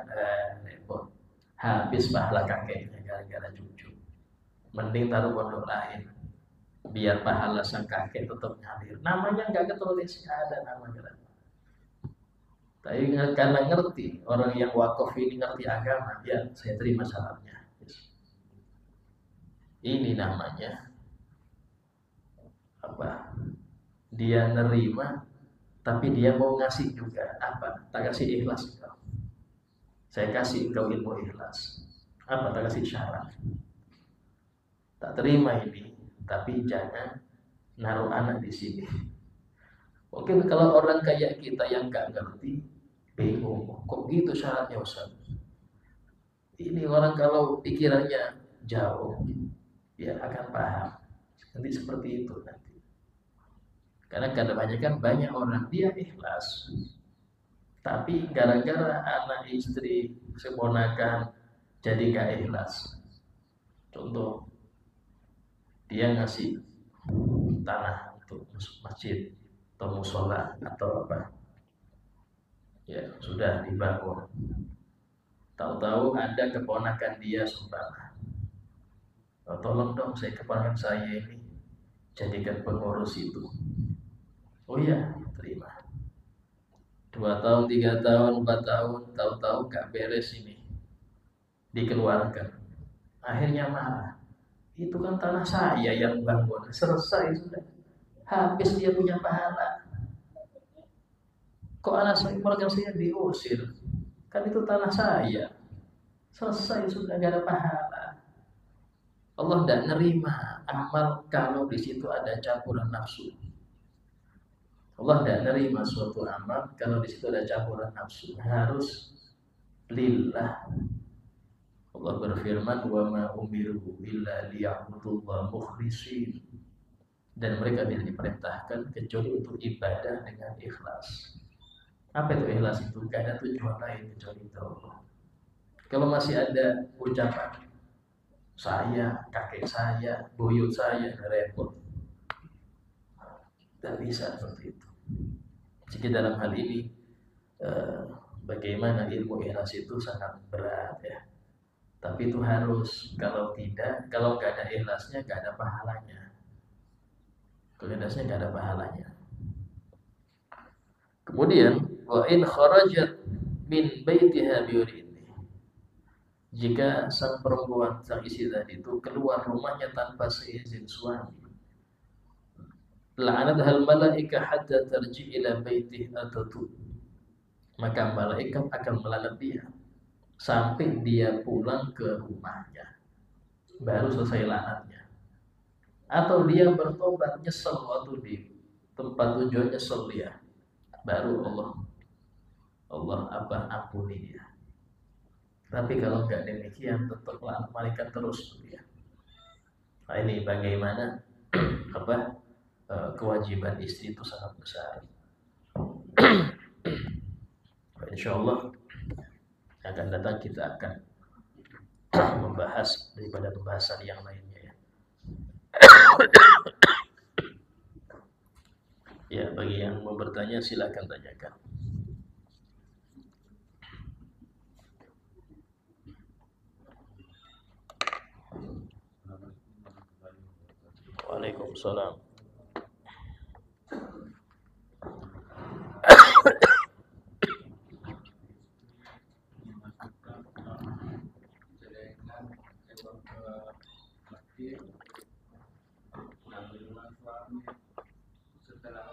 repot. Habis pahala kakeknya gara-gara cucu. Mending taruh pondok lain, biar pahala sang kakek tetap ngalir. Namanya nggak ketulis, ada namanya. Tapi karena ngerti orang yang wakaf ini ngerti agama, ya saya terima syaratnya. Ini namanya apa? Dia nerima, tapi dia mau ngasih juga apa? Tak kasih ikhlas kau. Saya kasih kau ilmu ikhlas. Apa? Tak kasih syarat. Tak terima ini, tapi jangan naruh anak di sini. Mungkin kalau orang kayak kita yang nggak ngerti, bingung, kok gitu syaratnya Ustaz? Ini orang kalau pikirannya jauh, ya akan paham. Nanti seperti itu nanti. Karena kadang-kadang banyak orang dia ikhlas, tapi gara-gara anak istri keponakan jadi gak ikhlas. Contoh, dia ngasih tanah untuk masjid atau musola atau apa, ya sudah dibangun. Tahu-tahu ada keponakan dia sumbang, oh, tolong dong saya keponakan saya ini jadikan pengurus itu. Oh iya, terima. 2 tahun, 3 tahun, 4 tahun, tahu-tahu gak beres ini, dikeluarkan. Akhirnya marah. Itu kan tanah saya yang bangun. Selesai sudah. Habis dia punya pahala. Kok anak saya, keluarga saya diusir? Kan itu tanah saya. Selesai sudah, gak ada pahala. Allah tidak nerima amal kalau di situ ada campuran nafsu. Allah tidak nerima suatu amal kalau di situ ada campuran nafsu. Harus lillah. Allah berfirman, wa ma umiru illa liya'budullaha mukhlishin. Dan mereka tidak diperintahkan kecuali untuk ibadah dengan ikhlas. Apa itu ikhlas itu? Gak ada tujuan lain kecuali itu Allah. Kalau masih ada ucapan saya, kakek saya, buyut saya, repot. Tidak bisa seperti itu. Jadi dalam hal ini bagaimana ilmu ikhlas itu sangat berat ya. Tapi itu harus, kalau tidak, kalau nggak ada ikhlasnya nggak ada pahalanya. Kalau ikhlasnya nggak ada pahalanya. Kemudian wa in kharajat min baitiha biurini. Jika sang perempuan, sang istri tadi itu keluar rumahnya tanpa seizin suami, la'anatha al-malaika hatta tarji ila baitih atatu. Maka malaikat akan melaknat dia sampai dia pulang ke rumahnya, baru selesai laknatnya. Atau dia bertobat nyesel waktu di tempat tujuan, nyesel dia, baru Allah ampuni dia. Tapi kalau nggak demikian, tetap malaikat terus dia. Nah, ini bagaimana kewajiban istri itu sangat besar. Insya Allah akan datang kita akan membahas daripada pembahasan yang lainnya ya. Ya, bagi yang mau bertanya silakan tanyakan. Waalaikumsalam. Setelah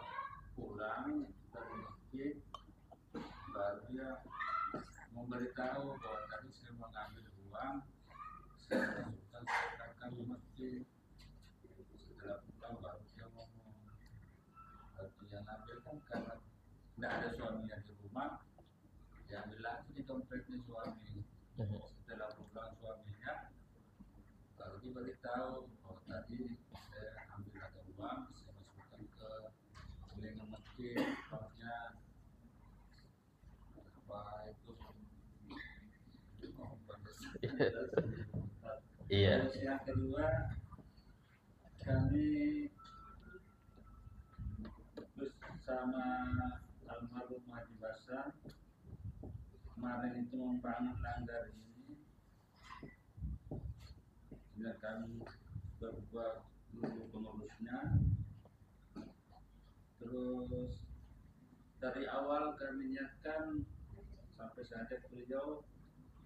pulang dari masjid, baru dia memberitahu bahwa tadi saya mengambil uang, saya masukkan ke masjid. Setelah pulang baru dia ngomong, waktu yang ambil kan karena tidak ada suaminya di rumah, diambil lagi di dompetnya suami. Setelah pulang suaminya, baru diberitahu bahwa tadi saya ambil ada uang, saya masukkan ke lingkungan masjid, uangnya apa itu. Iya. Yang kedua, kami bersama almarhum Haji Basan kemarin itu membangun langgar ini, dan kami berdua dulu pengurusnya. Terus dari awal kami niatkan sampai saat beliau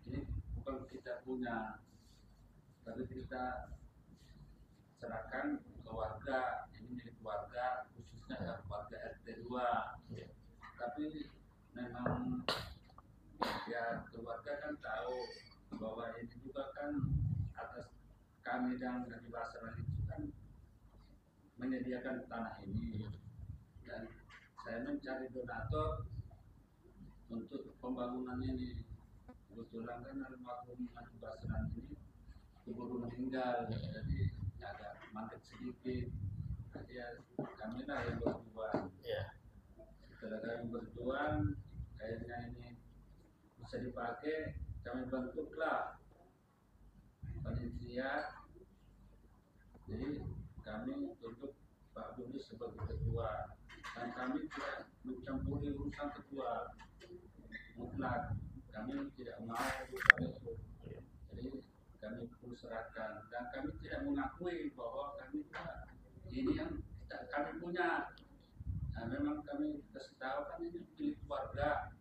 ini bukan kita punya, tapi kita serahkan ke warga, ini milik warga, khususnya warga RT 2. Tapi memang ya keluarga kan tahu bahwa ini juga kan atas kami dan dari Basra itu kan menyediakan tanah ini, dan saya mencari donatur untuk pembangunan ini. Kebetulan kan almarhum Haji Basran ini keburu meninggal, jadi agak mandek sedikit. Jadi ya, kami lah yang berjuang. Setelah kami berjuang, akhirnya ini bisa dipakai, kami bentuklah panitia. Jadi kami tutup Pak Budi sebagai ketua, dan kami tidak mencampuri urusan ketua mutlak. Kami tidak mau urusan itu. Jadi kami perlu serahkan, dan kami tidak mengakui bahwa kami ini yang kami punya. Nah, memang kami kasih tahu kan ini milik keluarga,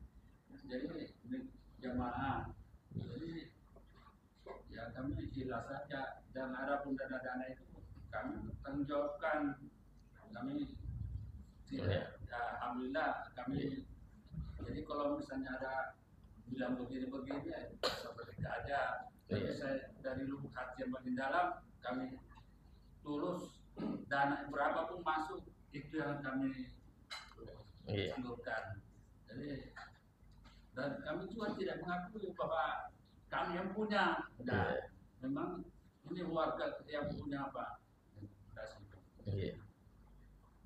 jadi milik jamaah. Jadi ya kami jelas saja, dan ada pun dana-dana itu kami tanggung jawabkan. Kami tidak, ya, alhamdulillah kami. Jadi kalau misalnya ada bilang begini-begini, ya seperti aja. Jadi saya dari lubuk hati yang paling dalam, kami tulus, dana berapapun masuk itu yang kami salurkan. Jadi dan kami juga tidak mengakui bahwa kami yang punya. Nah, memang ini warga yang punya apa?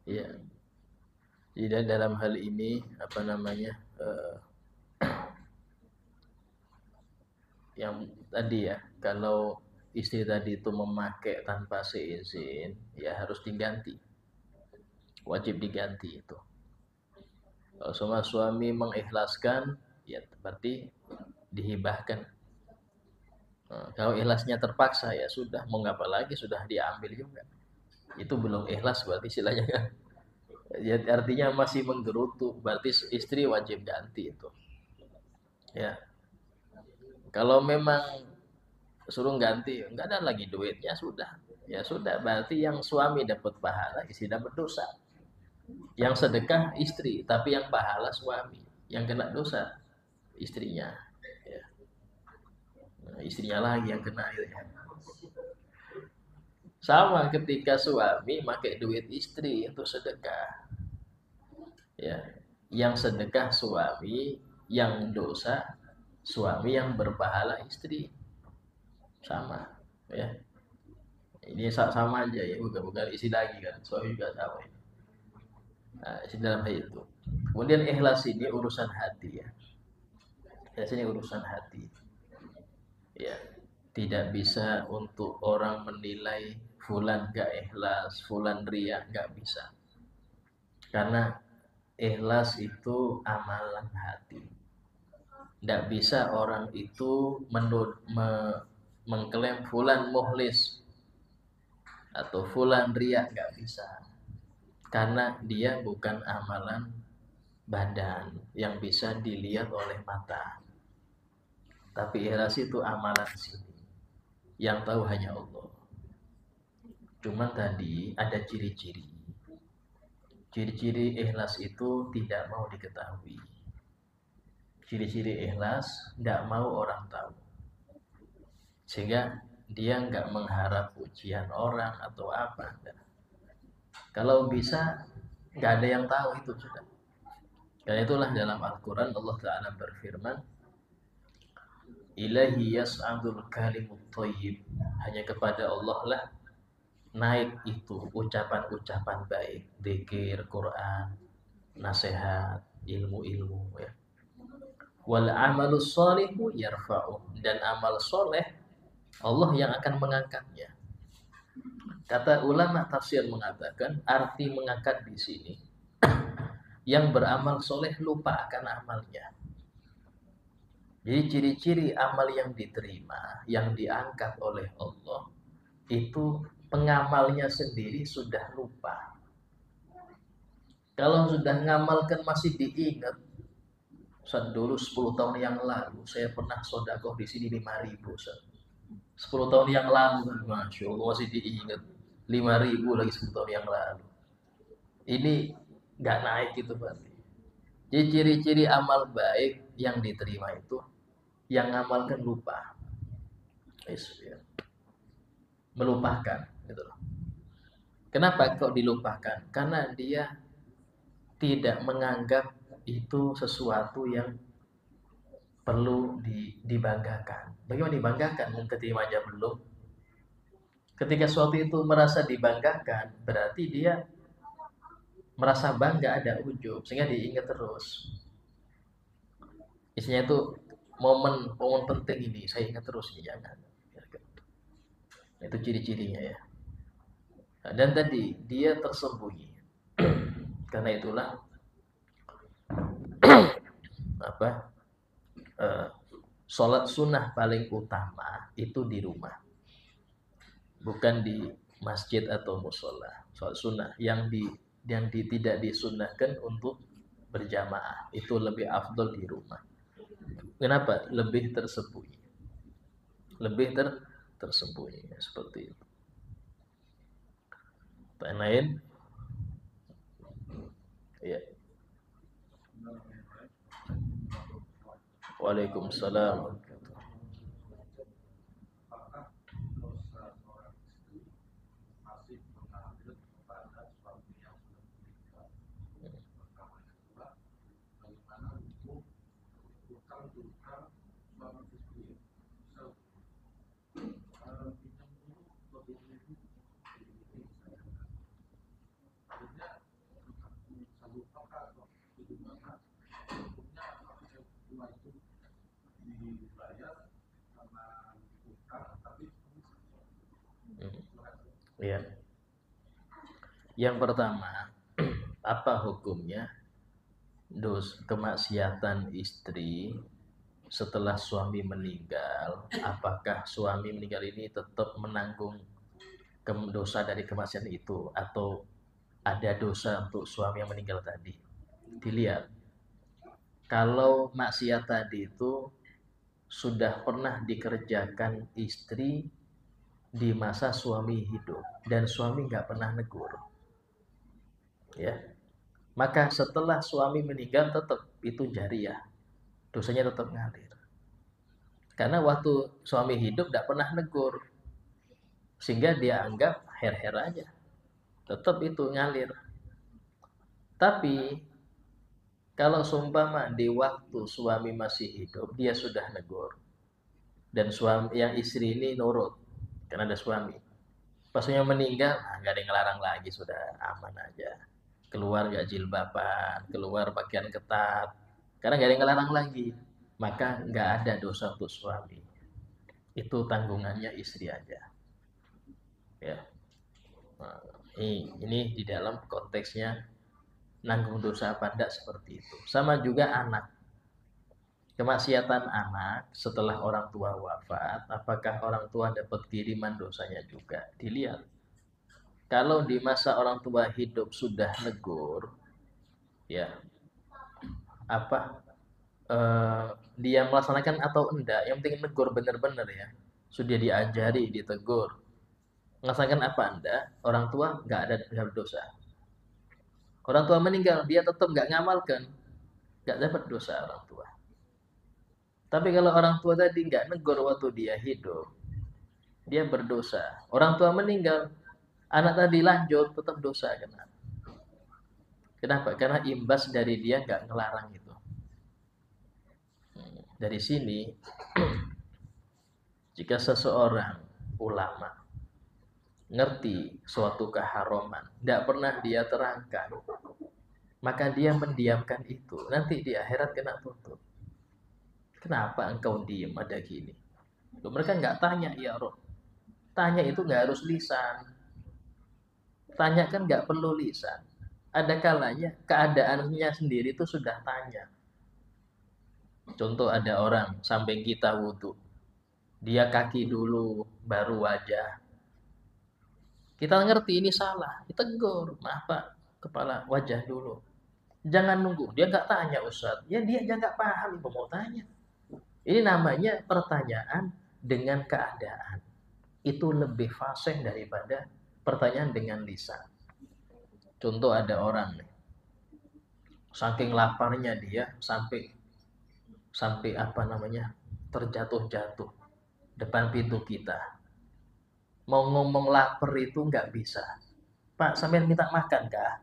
Iya. Jadi dalam hal ini yang tadi ya, kalau istri tadi itu memakai tanpa seizin, ya harus diganti, wajib diganti itu. Kalau semua suami mengikhlaskan, ya berarti dihibahkan. Nah, kalau ikhlasnya terpaksa, ya sudah, mau ngapa lagi, sudah diambil juga. Itu belum ikhlas berarti istilahnya kan. Ya, artinya masih menggerutu, berarti istri wajib ganti itu. Ya. Kalau memang suruh ganti, enggak ada lagi duitnya, sudah. Ya sudah, berarti yang suami dapat pahala, istri dapat dosa. Yang sedekah istri, tapi yang pahala suami. Yang kena dosa istrinya. Ya. Nah, istrinya lagi yang kena itu ya. Sama ketika suami pakai duit istri untuk sedekah. Ya, yang sedekah suami, yang dosa suami, yang berpahala istri. Sama, ya. Ini sama aja ya, bukan isi lagi kan, suami juga sama. Nah, isi dalam hal itu. Kemudian ikhlas ini urusan hati ya. Ikhlas ini urusan hati. Ya, tidak bisa untuk orang menilai fulan gak ikhlas, fulan riya, gak bisa. Karena ikhlas itu amalan hati. Tidak bisa orang itu mengklaim fulan mukhlis atau fulan riya, nggak bisa. Karena dia bukan amalan badan yang bisa dilihat oleh mata. Tapi ikhlas itu amalan sini, yang tahu hanya Allah. Cuma tadi ada ciri-ciri. Ciri-ciri ikhlas itu tidak mau diketahui. Ciri-ciri ikhlas tidak mau orang tahu, sehingga dia nggak mengharap pujian orang atau apa. Kalau bisa nggak ada yang tahu itu sudah. Dan itulah dalam Al-Quran Allah Ta'ala berfirman, Ilahi yas'adul kalimut thayyib, hanya kepada Allah lah naik itu ucapan-ucapan baik, dzikir, Quran, nasihat, ilmu-ilmu ya. Wal amalus sholihu yarfa'u, dan amal soleh Allah yang akan mengangkatnya. Kata ulama tafsir mengatakan arti mengangkat di sini yang beramal soleh lupa akan amalnya. Jadi ciri-ciri amal yang diterima, yang diangkat oleh Allah, itu pengamalnya sendiri sudah lupa. Kalau sudah ngamalkan masih diingat. Dulu 10 tahun yang lalu saya pernah sedekah di sini 5.000. 10 tahun yang lalu, Masya Allah, masih diingat 5.000 lagi 10 tahun yang lalu. Ini nggak naik itu berarti. Jadi ciri-ciri amal baik yang diterima itu yang ngamalkan lupa, melupakan gitu loh. Kenapa kok dilupakan? Karena dia tidak menganggap itu sesuatu yang perlu dibanggakan. Bagaimana dibanggakan? Ketika aja belum. Ketika sesuatu itu merasa dibanggakan, berarti dia merasa bangga, ada ujub, sehingga diingat terus. Isinya itu momen penting ini, saya ingat terus nih, jangan. Itu ciri-cirinya ya. Nah, dan tadi dia tersembunyi. Karena itulah apa? Sholat sunnah paling utama itu di rumah, bukan di masjid atau musola. Sholat sunnah yang tidak disunnahkan untuk berjamaah itu lebih afdol di rumah. Kenapa? Lebih tersembunyi, tersembunyi seperti itu. Pertanyaan lain? Ya. Waalaikumsalam. Ya. Yang pertama, apa hukumnya kemaksiatan istri setelah suami meninggal? Apakah suami meninggal ini tetap menanggung dosa dari kemaksiatan itu, atau ada dosa untuk suami yang meninggal tadi? Dilihat. Kalau maksiat tadi itu sudah pernah dikerjakan istri di masa suami hidup dan suami nggak pernah negur, ya, maka setelah suami meninggal tetap itu jariyah, dosanya tetap ngalir. Karena waktu suami hidup nggak pernah negur, sehingga dia anggap her-her aja, tetap itu ngalir. Tapi kalau seumpama di waktu suami masih hidup dia sudah negur dan suami yang istri ini nurut karena ada suami, pasnya meninggal, nggak ada yang ngelarang lagi, sudah aman aja. Keluar nggak jilbaban, keluar pakaian ketat, karena nggak ada yang ngelarang lagi, maka nggak ada dosa untuk suami. Itu tanggungannya istri aja. Ya. Nah, ini di dalam konteksnya nanggung dosa apa enggak, seperti itu. Sama juga anak. Kemaksiatan anak setelah orang tua wafat, apakah orang tua dapat kiriman dosanya juga? Dilihat. Kalau di masa orang tua hidup sudah negur, ya, apa dia melaksanakan atau enggak, yang penting negur benar-benar ya, sudah diajari, ditegur, melaksanakan apa enggak, orang tua nggak ada dosa. Orang tua meninggal, dia tetap nggak ngamalkan, nggak dapat dosa orang tua. Tapi kalau orang tua tadi nggak negur waktu dia hidup, dia berdosa. Orang tua meninggal, anak tadi lanjut, tetap dosa. Kenapa? Karena imbas dari dia nggak ngelarang itu. Dari sini, jika seseorang ulama ngerti suatu keharuman, tidak pernah dia terangkan, maka dia mendiamkan itu. Nanti di akhirat kena tuntut. Kenapa engkau diam ada gini? Mereka nggak tanya, ya Rob. Tanya itu nggak harus lisan. Tanya kan nggak perlu lisan. Ada kalanya keadaannya sendiri itu sudah tanya. Contoh, ada orang samping kita wudhu, dia kaki dulu baru wajah. Kita ngerti ini salah, ditegur, maaf Pak, kepala wajah dulu. Jangan nunggu, dia nggak tanya Ustaz. Ya dia nggak paham, ibu mau tanya. Ini namanya pertanyaan dengan keadaan. Itu lebih fasih daripada pertanyaan dengan lisan. Contoh, ada orang nih, saking laparnya dia sampai terjatuh-jatuh depan pintu kita. Mau ngomong lapar itu nggak bisa. Pak, sampean minta makan kah?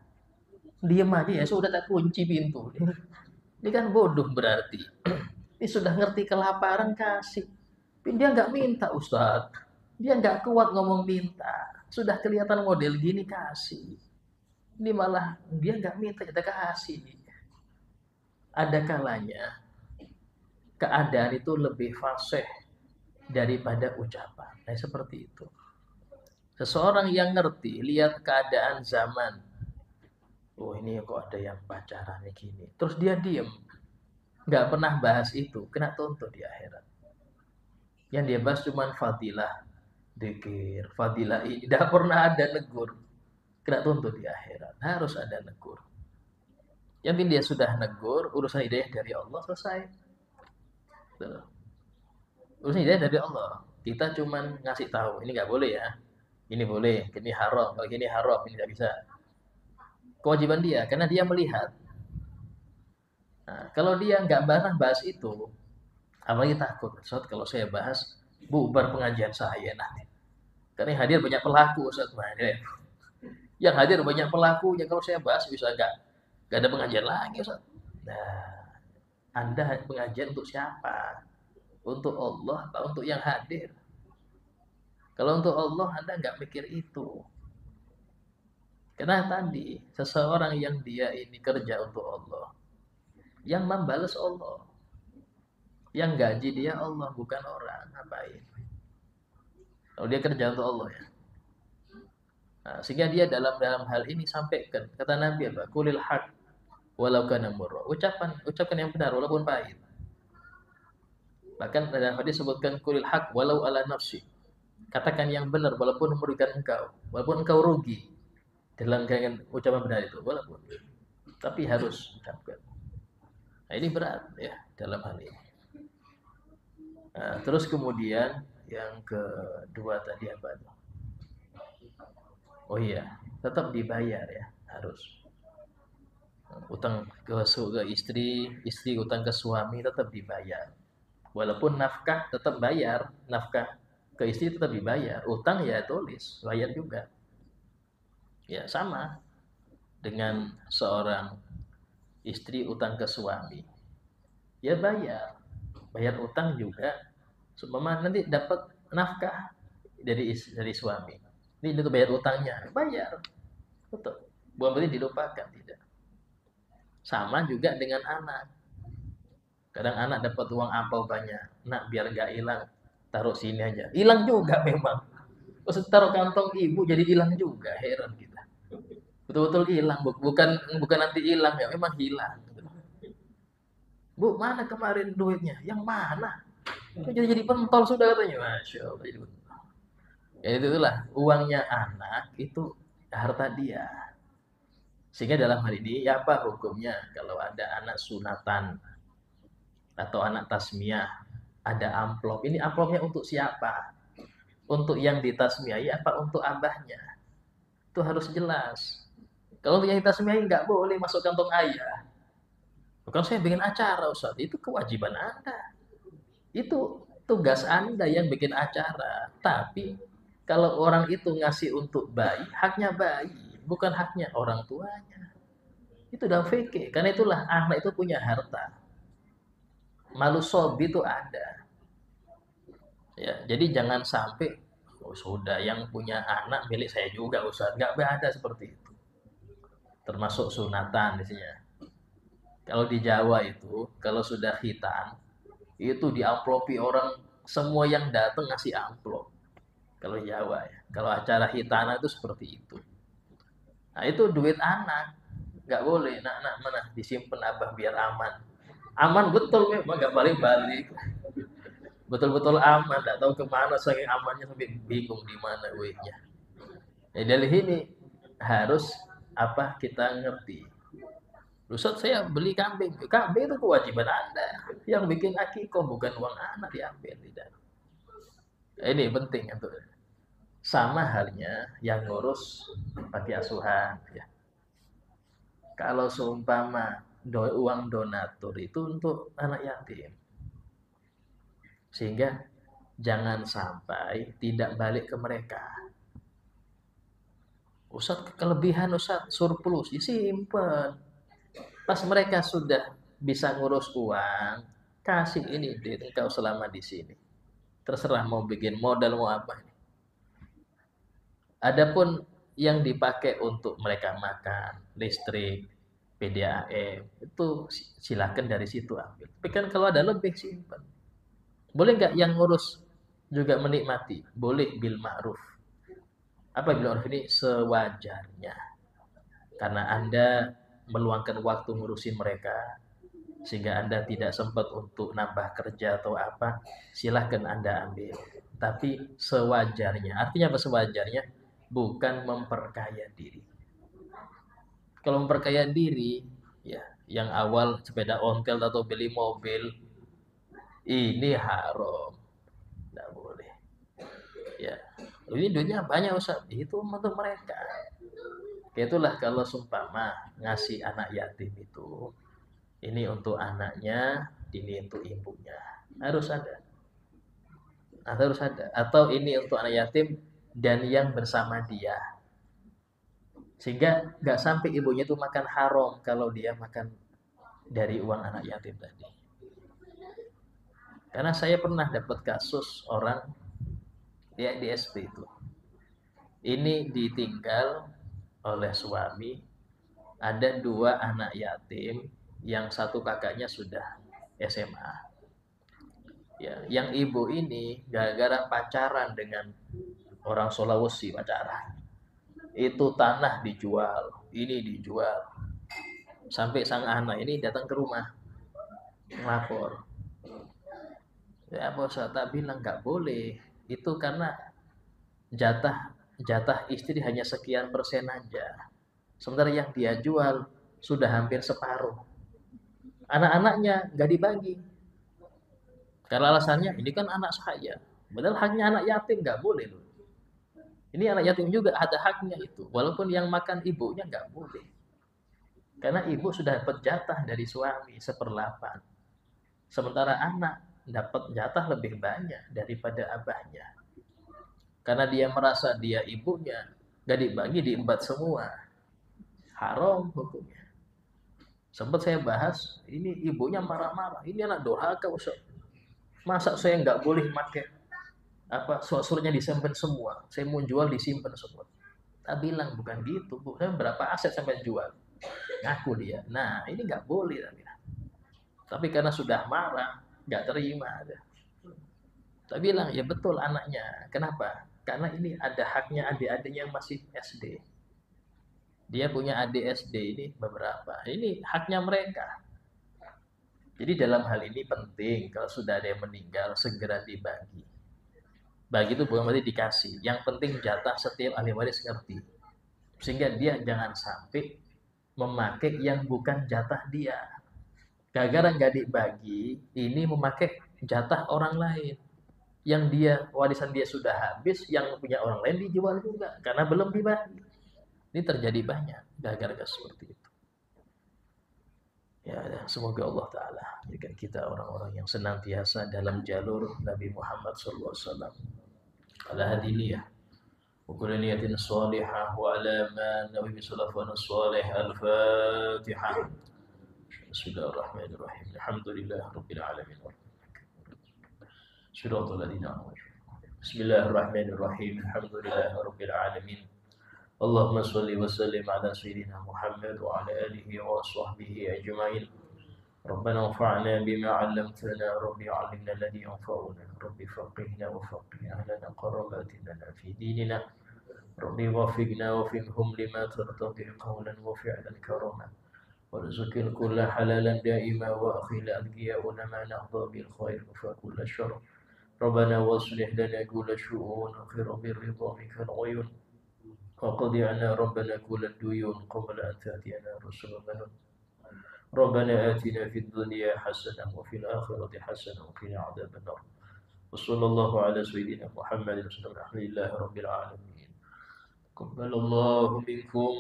Diem aja ya, sudah tak kunci pintu. Ini kan bodoh berarti. Ini sudah ngerti kelaparan kasih. Tapi dia nggak minta Ustadz. Dia nggak kuat ngomong minta. Sudah kelihatan model gini kasih. Ini malah dia nggak minta, kita kasih. Ada kalanya keadaan itu lebih fasih daripada ucapan. Nah, seperti itu. Seseorang yang ngerti, lihat keadaan zaman. Oh, ini kok ada yang pacaran gini. Terus dia diem. Nggak pernah bahas itu. Kena tuntut di akhirat. Yang dia bahas cuma fadilah. Dzikir, fadilah ini. Nggak pernah ada negur. Kena tuntut di akhirat. Harus ada negur. Yang penting dia sudah negur, urusan hidayah dari Allah selesai. Tuh. Urusan hidayah dari Allah. Kita cuman ngasih tahu, ini nggak boleh ya. Ini boleh, ini haram, kalau ini haram, ini nggak bisa. Kewajiban dia, karena dia melihat. Nah, kalau dia nggak bahas itu, apalagi takut. Ustaz, kalau saya bahas, bubar pengajian saya nanti. Karena yang hadir banyak pelaku, Ustaz. Yang hadir banyak pelakunya, kalau saya bahas bisa nggak ada pengajian lagi, Ustaz. Nah, Anda pengajian untuk siapa? Untuk Allah atau untuk yang hadir? Kalau untuk Allah, Anda nggak mikir itu. Karena tadi, seseorang yang dia ini kerja untuk Allah, yang membalas Allah, yang gaji dia Allah, bukan orang. Ngapain? Kalau dia kerja untuk Allah ya. Nah, sehingga dia dalam hal ini sampaikan, kata Nabi apa? Kulil haq walau kana murra. Ucapkan yang benar walaupun pahit. Bahkan dalam hadis sebutkan kulil haq walau ala nafsi. Katakan yang benar walaupun merugikan engkau, walaupun engkau rugi dalam ucapan benar itu, walaupun. Tapi harus ucapkan. Nah, ini berat ya dalam hal ini. Nah, terus kemudian yang kedua tadi apa tuh? Oh iya, tetap dibayar ya, harus. Utang ke istri utang ke suami tetap dibayar. Walaupun nafkah tetap bayar, nafkah ke istri tetap dibayar. Utang ya tulis, bayar juga. Ya sama dengan seorang istri utang ke suami. Ya bayar utang juga. Supaya nanti dapat nafkah dari suami. Ini untuk bayar utangnya, bayar. Betul. Bukan berarti dilupakan, tidak. Sama juga dengan anak. Kadang anak dapat uang ampau banyak. Nak, biar nggak hilang, taruh sini aja. Hilang juga memang. Terus taruh kantong ibu jadi hilang juga. Heran kita. Betul-betul hilang. Bukan nanti hilang ya, memang hilang. Bu, mana kemarin duitnya? Yang mana? Jadi pentol sudah katanya. Masya Allah. Ya itulah uangnya anak itu harta dia. Sehingga dalam hal ini ya apa hukumnya kalau ada anak sunatan atau anak tasmiyah, ada amplop. Ini amplopnya untuk siapa? Untuk yang ditasmiyahi apa untuk abahnya? Itu harus jelas. Kalau untuk yang ditasmiyahi nggak boleh masuk kantong ayah. Bukan saya bikin acara Ustaz, itu kewajiban Anda. Itu tugas Anda yang bikin acara. Tapi kalau orang itu ngasih untuk bayi, haknya bayi, bukan haknya orang tuanya. Itu dalam fikih, karena itulah anak itu punya harta. Malu sobi itu ada. Ya, jadi jangan sampai oh, sudah yang punya anak milik saya juga Ustaz. Nggak ada seperti itu. Termasuk sunatan di sini. Kalau di Jawa itu, kalau sudah khitan, itu diamplopi orang semua yang datang ngasih amplop. Kalau Jawa ya. Kalau acara hitana itu seperti itu. Nah, itu duit anak. Nggak boleh, nak mana disimpan abah biar aman. Aman betul memang nggak balik-balik. Betul-betul aman, nggak tahu kemana saking amannya sampai bingung di mana duitnya. Ya, dari ini harus apa kita ngerti. Ustaz saya beli kambing. Kambing itu kewajiban Anda. Yang bikin akikoh bukan uang anak diambil tidak. Ini penting untuk sama halnya yang ngurus bagi asuhan ya. Kalau seumpama uang donatur itu untuk anak yatim. Sehingga jangan sampai tidak balik ke mereka. Ustaz kelebihan, Ustaz surplus, disimpan. Pas mereka sudah bisa ngurus uang, kasih ini duit engkau selama di sini. Terserah mau bikin modal mau apa. Adapun yang dipakai untuk mereka makan, listrik, PDAM, itu silakan dari situ ambil. Tapi kan kalau ada lebih simpan. Boleh nggak yang ngurus juga menikmati? Boleh bil ma'ruf. Apa bil ma'ruf ini? Sewajarnya. Karena Anda meluangkan waktu ngurusin mereka, sehingga Anda tidak sempat untuk nambah kerja atau apa, silahkan Anda ambil. Tapi sewajarnya. Artinya apa sewajarnya? Bukan memperkaya diri. Kalau memperkaya diri, ya, yang awal sepeda ontel atau beli mobil, ini haram. Tidak boleh. Ya, ini duitnya banyak Ustaz. Itu untuk mereka. Itulah kalau sumpama ngasih anak yatim itu, ini untuk anaknya, ini untuk ibunya. Harus ada. Harus ada. Atau ini untuk anak yatim dan yang bersama dia. Sehingga nggak sampai ibunya itu makan haram kalau dia makan dari uang anak yatim tadi. Karena saya pernah dapat kasus orang ya di SP itu. Ini ditinggal oleh suami, ada 2 anak yatim, yang satu kakaknya sudah SMA. Ya, yang ibu ini gara-gara pacaran dengan orang Sulawesi pacaran. Itu tanah dijual, ini dijual. Sampai sang anak ini datang ke rumah melapor. Ya bos, tak bilang nggak boleh. Itu karena jatah istri hanya sekian persen aja. Sementara yang dia jual sudah hampir separuh. Anak-anaknya nggak dibagi. Karena alasannya ini kan anak saya. Padahal haknya anak yatim nggak boleh loh. Ini anak yatim juga ada haknya itu. Walaupun yang makan ibunya nggak boleh. Karena ibu sudah dapat jatah dari suami 1/8. Sementara anak dapat jatah lebih banyak daripada abahnya. Karena dia merasa dia ibunya, nggak dibagi, diembat semua. Haram hukumnya. Sempat saya bahas, ini ibunya marah-marah. Ini anak durhaka Ustaz. Masa saya nggak boleh pakai apa surat-suratnya disimpan semua. Saya mau jual disimpan semua. Tak bilang bukan gitu, Bu. Saya berapa aset sampai jual. Ngaku dia. Nah, ini nggak boleh tapi karena sudah marah, nggak terima. Tak bilang, ya betul anaknya. Kenapa? Karena ini ada haknya adik-adiknya yang masih SD. Dia punya adik SD ini beberapa. Ini haknya mereka. Jadi dalam hal ini penting kalau sudah ada yang meninggal segera dibagi. Bagi itu bukan berarti dikasih. Yang penting jatah setiap ahli waris ngerti. Sehingga dia jangan sampai memakai yang bukan jatah dia. Gara-gara nggak dibagi, ini memakai jatah orang lain. Yang dia warisan dia sudah habis, yang punya orang lain dijual juga karena belum dibagi. Ini terjadi banyak gara-gara seperti itu. Ya, semoga Allah Ta'ala jadikan kita orang-orang yang senantiasa dalam jalur Nabi Muhammad SAW. Ala hadiniyah wa kulli niyatin salihah wa ala ma nabi salafun salih al-Fatihah. Bismillahirrahmanirrahim. Alhamdulillah rabbil alamin. Shiratal ladzina Bismillahirrahmanirrahim. Alhamdulillah rabbil alamin. Allahumma salli wa sallim ala sayyidina Muhammad wa ala alihi wa sahbihi ajma'in. ربنا انفعنا بما علمتنا ربي علمنا الذي ينفعنا ربي فقهنا وفقه أهلنا قربات لنا في ديننا ربي وفقنا وفقهم لما ترتضي قولا وفعلا كرما وارزق الكل حلالا دائما وأخي أذكياؤنا ما نهضى بالخير فكل الشر ربنا واصلح لنا كل شؤون خير بالرضا منك العيون وقضي عنا ربنا كل الديون قبل أن تأتينا رسل منون ربنا آتنا في الدنيا حسنة وفي الآخرة حسنة وقنا عذاب النار وصلى الله على سيدنا محمد وسلم الحمد لله رب العالمين تقبل الله منكم